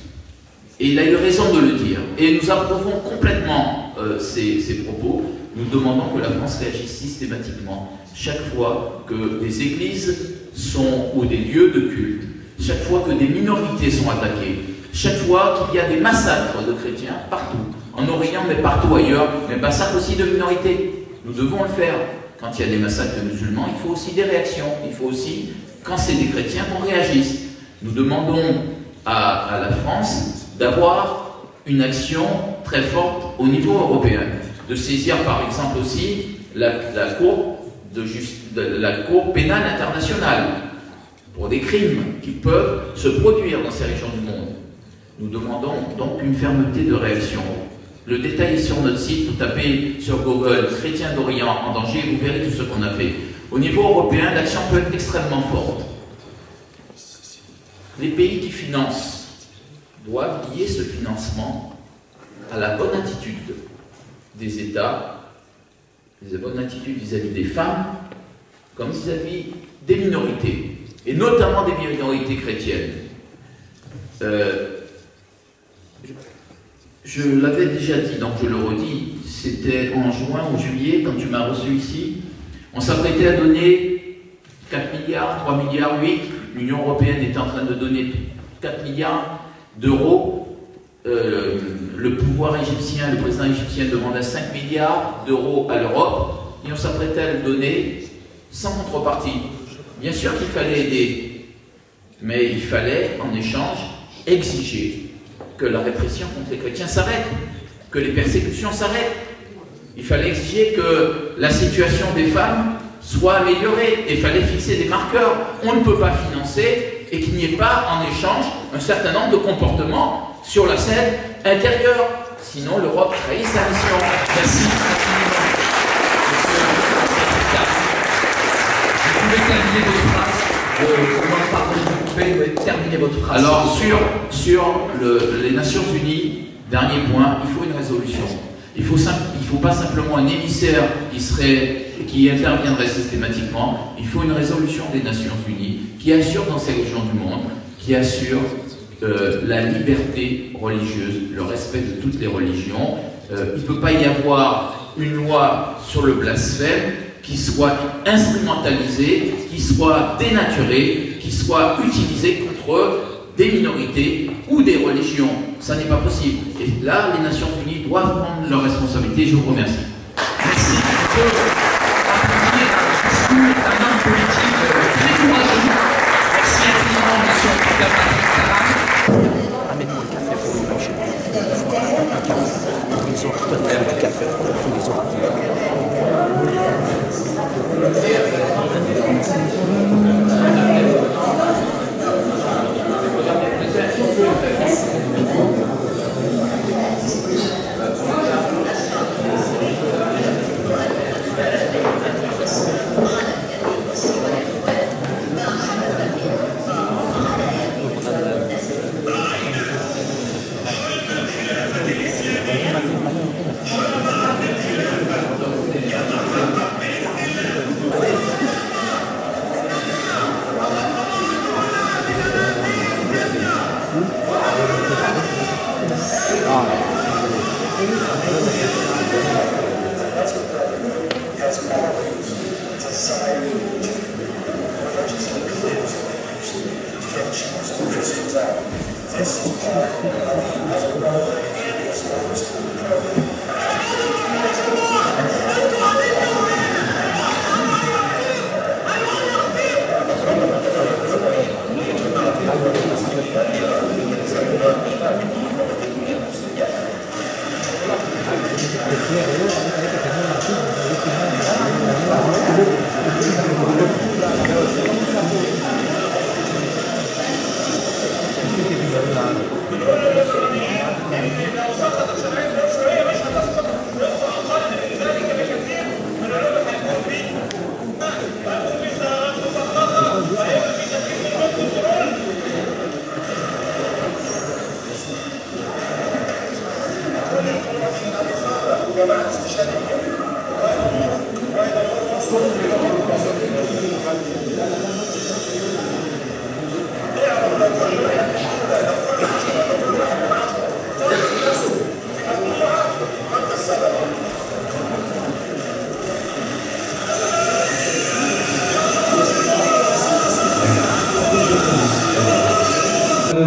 Et il a eu raison de le dire. Et nous approuvons complètement ces propos. Nous demandons que la France réagisse systématiquement chaque fois que des églises sont, ou des lieux de culte, chaque fois que des minorités sont attaquées, chaque fois qu'il y a des massacres de chrétiens partout, en Orient mais partout ailleurs, mais massacres aussi de minorités. Nous devons le faire. Quand il y a des massacres de musulmans, il faut aussi des réactions. Il faut aussi, quand c'est des chrétiens, qu'on réagisse. Nous demandons à la France d'avoir une action très forte au niveau européen, de saisir par exemple aussi la Cour pénale internationale pour des crimes qui peuvent se produire dans ces régions du monde. Nous demandons donc une fermeté de réaction. Le détail est sur notre site, vous tapez sur Google « Chrétiens d'Orient en danger » et vous verrez tout ce qu'on a fait. Au niveau européen, l'action peut être extrêmement forte. Les pays qui financent doivent lier ce financement à la bonne attitude des États, la bonne attitude vis-à-vis des femmes, comme vis-à-vis des minorités, et notamment des minorités chrétiennes. Je l'avais déjà dit, donc je le redis, c'était en juin ou juillet, quand tu m'as reçu ici, on s'apprêtait à donner 4 milliards, 3 milliards, 8, l'Union européenne était en train de donner 4 milliards d'euros, le pouvoir égyptien, le président égyptien demandait 5 milliards d'euros à l'Europe, et on s'apprêtait à le donner sans contrepartie. Bien sûr qu'il fallait aider, mais il fallait, en échange, exiger que la répression contre les chrétiens s'arrête, que les persécutions s'arrêtent. Il fallait exiger que la situation des femmes soit améliorée, et il fallait fixer des marqueurs. On ne peut pas financer et qu'il n'y ait pas, en échange, un certain nombre de comportements sur la scène intérieure. Sinon, l'Europe trahit sa mission. Merci infiniment. Vous pouvez terminer votre phrase. Vous pouvez terminer votre phrase. Alors, sur les Nations Unies, dernier point, il faut une résolution. Il faut pas simplement un émissaire qui interviendrait systématiquement. Il faut une résolution des Nations Unies qui assure dans ces régions du monde, qui assure la liberté religieuse, le respect de toutes les religions. Il ne peut pas y avoir une loi sur le blasphème qui soit instrumentalisée, qui soit dénaturée, qui soit utilisée contre des minorités ou des religions. Ça n'est pas possible. Et là, les Nations Unies doivent prendre leurs responsabilités. Je vous remercie. Merci. Je peux applaudir un homme politique très courageux. Merci infiniment, monsieur Patrick Taran. Amène-moi le café pour le prochain. Ils ont peut-être le café pour tous les autres.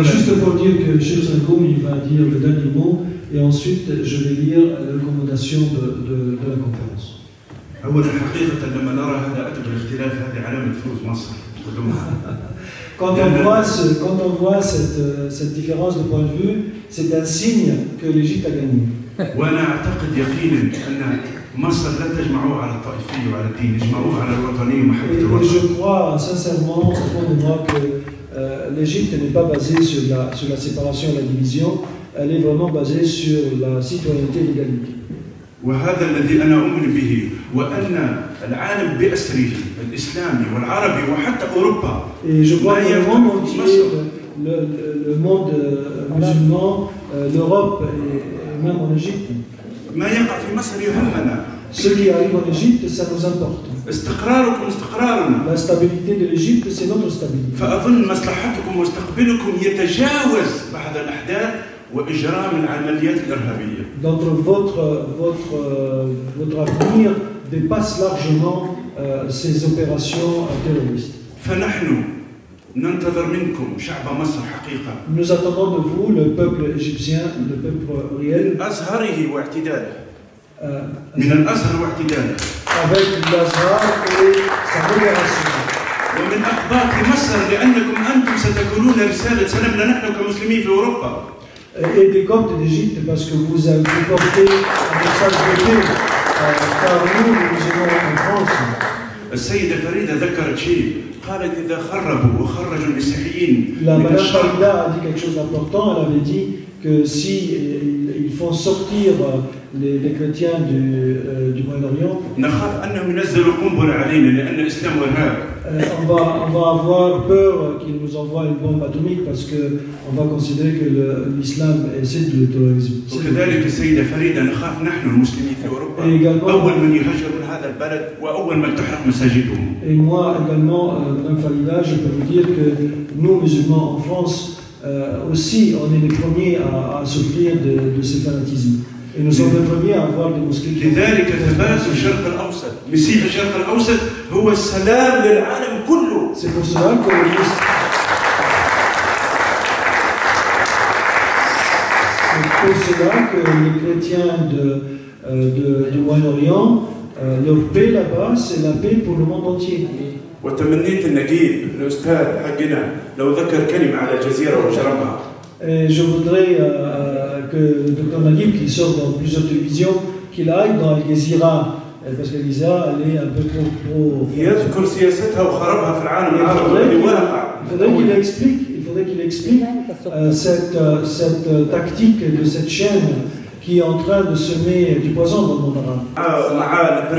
Juste pour dire que Cheikh Sangoum il va dire le dernier mot et ensuite je vais lire la recommandation de la conférence. Quand on voit cette différence de point de vue, c'est un signe que l'Égypte a gagné. Et je crois sincèrement au fond de moi que l'Égypte n'est pas basée sur la séparation et la division, elle est vraiment basée sur la citoyenneté et l'égalité. وهذا الذي أنا أؤمن به وأن العالم بأسره الإسلامي والعربي وحتى أوروبا. Et je crois que le monde entier, le monde musulman, l'Europe et même en Égypte. ما يقع في مصر يهمنا. Ce qui arrive en Égypte, ça nous importe. استقراركم استقرارنا. La stabilité de l'Égypte, c'est notre stabilité. فأظن مصلحتكم واستقبالكم يتجاوز بعض الأحداث وإجرام العمليات الإرهابية. Donc votre avenir dépasse largement ces opérations terroristes. فنحن ننتظر منكم شعب مصر حقيقة. Nous attendons de vous, le peuple égyptien, le peuple réel. من أزهره واعتداله. من الأزهر واعتداله. Avec l'Azhar et sa modération. ومن أقباط مصر لأنكم أنتم ستكونون رسالة سلامنا نحن كمسلمين في أوروبا. Et des Coptes d'Égypte parce que vous avez porté un message de paix car nous musulmans en France. السيدة فريدة ذكرت شيء قالت إذا خربوا وخرجوا المسيحيين. La Madame Farida a dit quelque chose d'important. Elle avait dit que si ils font sortir les chrétiens du Moyen-Orient, on va avoir peur qu'ils nous envoient une bombe atomique parce qu'on va considérer que l'islam est de terrorisme. وكذلك السيدة فريدة نخاف نحن المسلمين في أوروبا أول من يهجر من هذا البلد وأول من تحرق مساجدهم. Et moi également, Madame Farida, je peux vous dire que nous, musulmans en France, aussi, on est les premiers à souffrir de ce fanatisme. Et nous sommes les premiers à avoir des mosquées. لذلك تباس الشرق الأوسط، مسيح الشرق الأوسط هو السلام للعالم كله. C'est pour cela que les chrétiens du Moyen-Orient, leur paix là-bas, c'est la paix pour le monde entier. وتمنيت النجيب الأستاذ حقنا لو ذكر كلمة على الجزيرة وشربها. Je voudrais que le docteur Naguib, qui sort dans plusieurs télévisions, qu'il aille dans Al Jazeera, parce qu'Al Jazeera, elle est un peu trop... يذكر سياستها وخربها في العالم العربي واقع. Il faudrait qu'il explique cette tactique de cette chaîne qui est en train de semer du poison dans le monde arabe.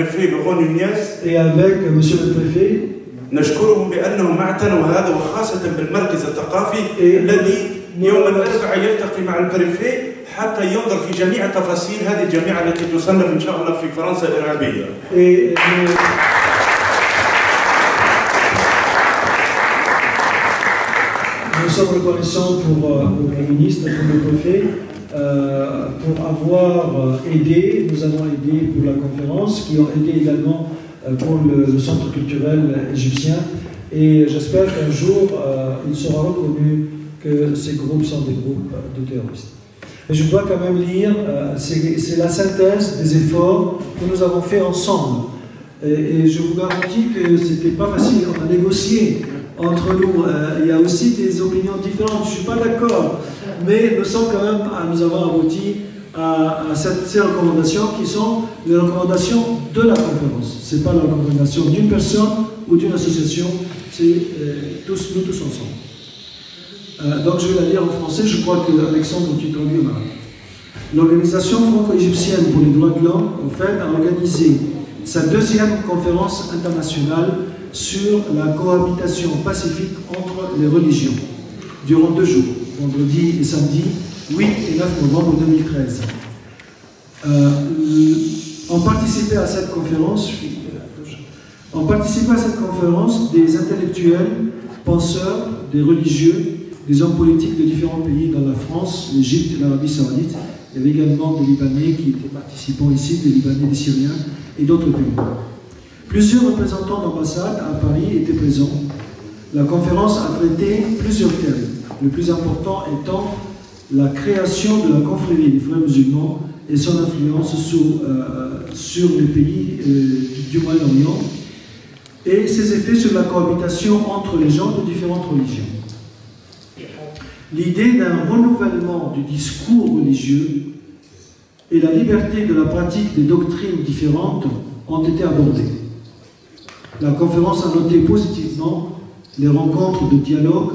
Et avec monsieur le préfet, نشكرهم بأنهم اعتنوا هذا وخاصة بالمركز الثقافي الذي يوم الأربعاء يلتقي مع البريفي حتى ينظر في جميع تفاصيل هذه الجامعة التي تصنف إن شاء الله في فرنسا إرهابية. Nous sommes reconnaissants pour le ministre, pour le préfet, pour avoir aidé. Nous avons aidé pour la conférence, qui ont aidé également pour le centre culturel égyptien. Et j'espère qu'un jour, il sera reconnu que ces groupes sont des groupes de terroristes. Et je dois quand même lire, c'est la synthèse des efforts que nous avons faits ensemble. Et je vous garantis que ce n'était pas facile, on a négocié entre nous. Il y a aussi des opinions différentes, je ne suis pas d'accord, mais nous avons abouti à ces recommandations qui sont les recommandations de la conférence. Ce n'est pas la recommandation d'une personne ou d'une association, c'est nous tous ensemble. Donc je vais la lire en français, je crois que Alexandre tu traduis au Maroc. L'Organisation franco-égyptienne pour les droits de l'homme, en fait, a organisé sa deuxième conférence internationale sur la cohabitation pacifique entre les religions, durant 2 jours, vendredi et samedi, 8 et 9 novembre 2013. On participait à cette conférence des intellectuels, penseurs, des religieux, des hommes politiques de différents pays dans la France, l'Égypte et l'Arabie Saoudite. Il y avait également des Libanais qui étaient participants ici, des Libanais, des Syriens et d'autres pays. Plusieurs représentants d'ambassades à Paris étaient présents. La conférence a traité plusieurs thèmes, le plus important étant la création de la confrérie des frères musulmans et son influence sur les pays du Moyen-Orient et ses effets sur la cohabitation entre les gens de différentes religions. L'idée d'un renouvellement du discours religieux et la liberté de la pratique des doctrines différentes ont été abordées. La conférence a noté positivement les rencontres de dialogue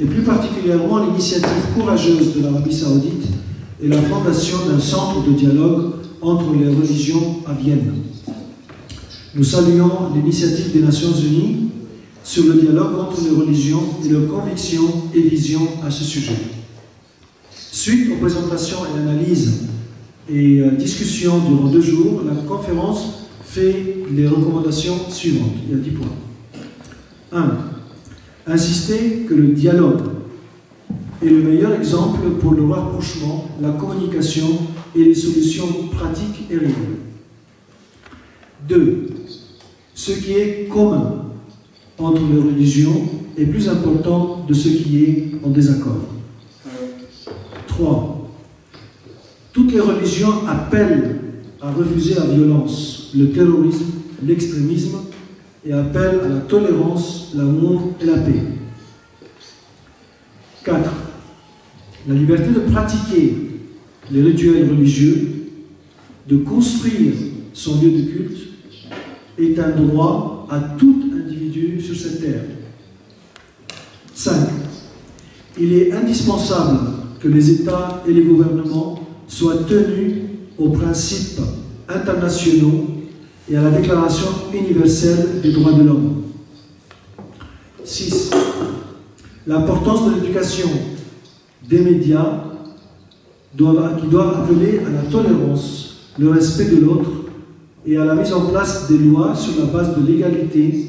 et plus particulièrement l'initiative courageuse de l'Arabie Saoudite et la fondation d'un centre de dialogue entre les religions à Vienne. Nous saluons l'initiative des Nations Unies sur le dialogue entre les religions et leurs convictions et visions à ce sujet. Suite aux présentations et analyses et discussions durant 2 jours, la conférence fait les recommandations suivantes. Il y a 10 points. 1. Insister que le dialogue est le meilleur exemple pour le rapprochement, la communication et les solutions pratiques et réelles. 2. Ce qui est commun entre les religions est plus important de ce qui est en désaccord. 3. Toutes les religions appellent à refuser la violence, le terrorisme, l'extrémisme et appellent à la tolérance, l'amour et la paix. 4. La liberté de pratiquer les rituels religieux, de construire son lieu de culte, est un droit à tout individu sur cette terre. 5. Il est indispensable que les États et les gouvernements soient tenus aux principes internationaux et à la Déclaration universelle des droits de l'homme. 6. L'importance de l'éducation des médias qui doivent appeler à la tolérance, le respect de l'autre et à la mise en place des lois sur la base de l'égalité,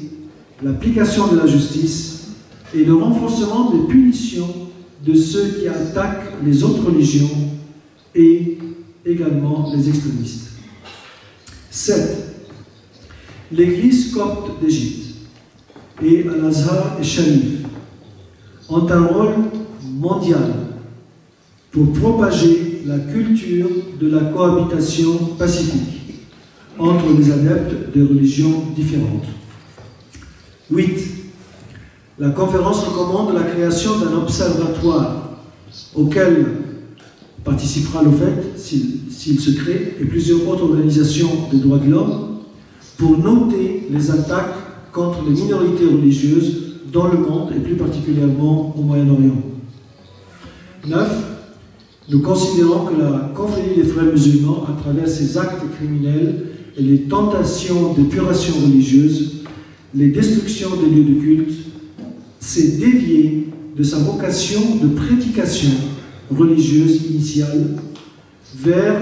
l'application de la justice et le renforcement des punitions de ceux qui attaquent les autres religions et également les extrémistes. 7. L'Église copte d'Égypte et Al-Azhar et Sharif ont un rôle mondial pour propager la culture de la cohabitation pacifique entre les adeptes de religions différentes. 8. La conférence recommande la création d'un observatoire auquel participera l'OFET, s'il se crée, et plusieurs autres organisations des droits de l'homme, pour noter les attaques contre les minorités religieuses dans le monde, et plus particulièrement au Moyen-Orient. 9. Nous considérons que la confrérie des frères musulmans, à travers ses actes criminels et les tentations d'épuration religieuse, les destructions des lieux de culte, s'est déviée de sa vocation de prédication religieuse initiale vers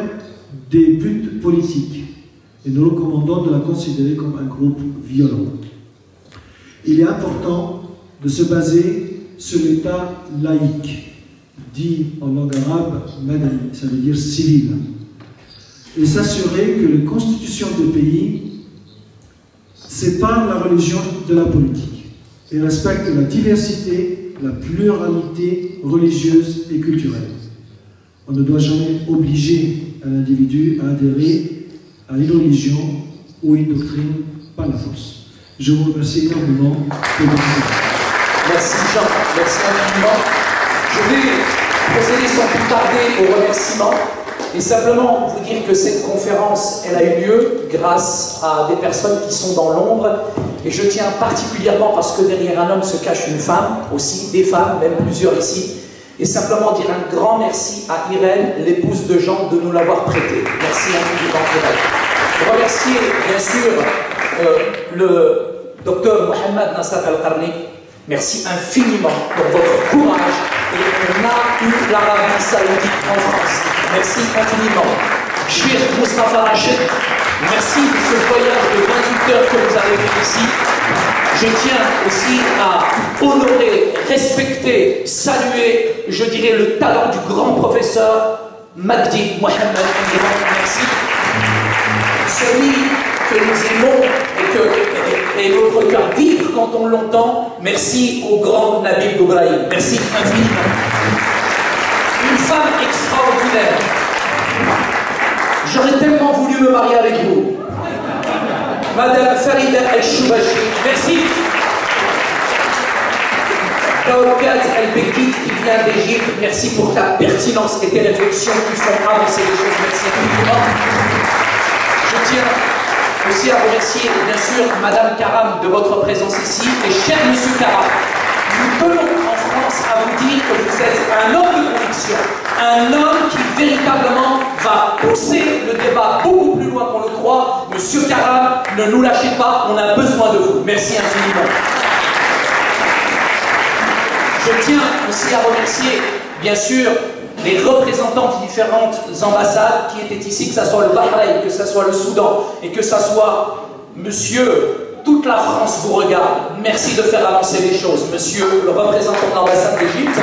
des buts politiques, et nous recommandons de la considérer comme un groupe violent. Il est important de se baser sur l'État laïque, dit en langue arabe madani, ça veut dire civil, et s'assurer que les constitutions des pays séparent la religion de la politique et respectent la diversité, la pluralité religieuse et culturelle. On ne doit jamais obliger un individu à adhérer à une religion ou une doctrine par la force. Je vous remercie énormément de votre attention. Merci Jean, merci infiniment. Je vais procéder sans plus tarder au remerciement et simplement vous dire que cette conférence, elle a eu lieu grâce à des personnes qui sont dans l'ombre, et je tiens particulièrement, parce que derrière un homme se cache une femme, aussi des femmes, même plusieurs ici, et simplement dire un grand merci à Irène, l'épouse de Jean, de nous l'avoir prêté. Merci infiniment Irène. Je remercie bien sûr le docteur Mohamed Nasser Al-Qarni. Merci infiniment pour votre courage, et on a eu l'Arabie Saoudite en France. Merci infiniment. Cheikh Moustapha Rachid, merci de ce voyage de 28 heures que vous avez fait ici. Je tiens aussi à honorer, respecter, saluer, je dirais, le talent du grand professeur Magdi Mohamed Ndiran. Merci. C'est lui que nous aimons et notre cœur vibre quand on l'entend. Merci au grand Nabil Goubraïm. Merci infiniment. Une femme extraordinaire. J'aurais tellement voulu me marier avec vous. Madame Farida El-Choubachi. Merci. Kaoukat El-Bekki qui vient d'Égypte. Merci pour ta pertinence et tes réflexions qui font avancer les choses. Merci infiniment. Je tiens aussi à remercier, bien sûr, Madame Karam de votre présence ici. Et cher Monsieur Karam, nous tenons en France à vous dire que vous êtes un homme de conviction, un homme qui véritablement va pousser le débat beaucoup plus loin qu'on le croit. Monsieur Karam, ne nous lâchez pas, on a besoin de vous. Merci infiniment. Je tiens aussi à remercier, bien sûr, les représentants de différentes ambassades qui étaient ici, que ce soit le Bahreïn, que ce soit le Soudan, et que ce soit monsieur, toute la France vous regarde. Merci de faire avancer les choses, monsieur le représentant de l'ambassade d'Égypte.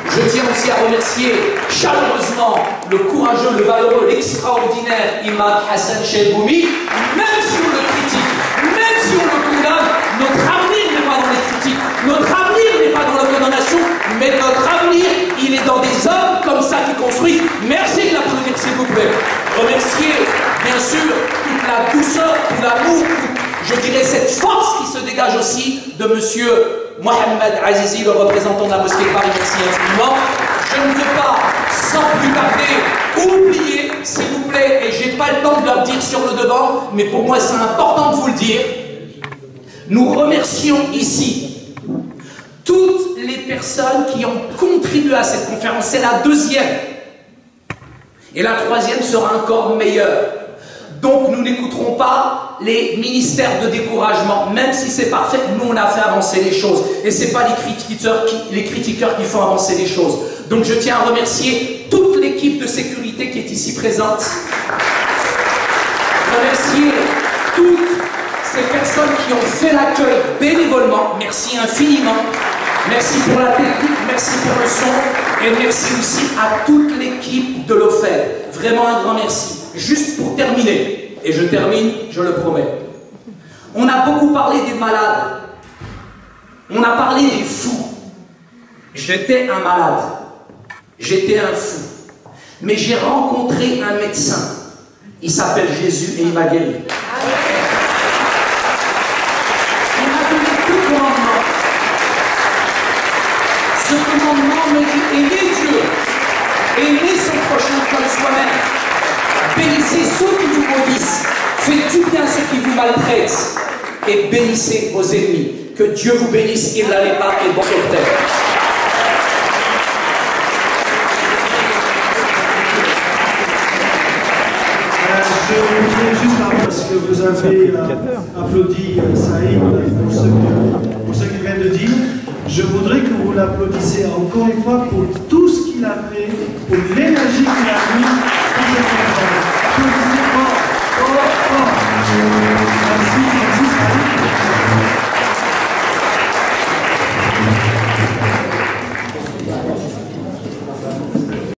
Je tiens aussi à remercier chaleureusement le courageux, le valeureux, l'extraordinaire imam Hassan Chelboumi. Même si on le critique, même si on le condamne, notre avenir n'est pas dans les critiques, notre avenir n'est pas dans la condamnation, mais notre avenir, il est dans des hommes comme ça qui construisent. Merci de l'applaudir, s'il vous plaît. Remercier, bien sûr, toute la douceur, tout l'amour, je dirais cette force qui se dégage aussi de monsieur Mohamed Azizi, le représentant de la mosquée de Paris. Merci infiniment. Je ne veux pas, sans plus tarder, oublier, s'il vous plaît, et j'ai pas le temps de leur dire sur le devant, mais pour moi c'est important de vous le dire, nous remercions ici toutes les personnes qui ont contribué à cette conférence. C'est la deuxième. Et la troisième sera encore meilleure. Donc nous n'écouterons pas les ministères de découragement, même si c'est parfait, nous on a fait avancer les choses. Et ce n'est pas les critiqueurs qui font avancer les choses. Donc je tiens à remercier toute l'équipe de sécurité qui est ici présente. Remercier toutes ces personnes qui ont fait l'accueil bénévolement. Merci infiniment. Merci pour la technique, merci pour le son et merci aussi à toute l'équipe de l'OFED. Vraiment un grand merci. Juste pour terminer, et je termine, je le promets. On a beaucoup parlé des malades. On a parlé des fous. J'étais un malade. J'étais un fou. Mais j'ai rencontré un médecin. Il s'appelle Jésus et il m'a guéri. Il m'a donné tout commandement. Ce commandement me dit aimez Dieu, aimez son prochain comme soi-même, bénissez ceux qui vous maudissent, faites du bien ceux qui vous maltraitent et bénissez vos ennemis. Que Dieu vous bénisse, il n'allait pas et bon sur terre. Je voudrais juste parce que vous avez applaudi Saïd pour ce qu'il vient de dire. Je voudrais que vous l'applaudissiez encore une fois pour tout ce qu'il a fait, pour l'énergie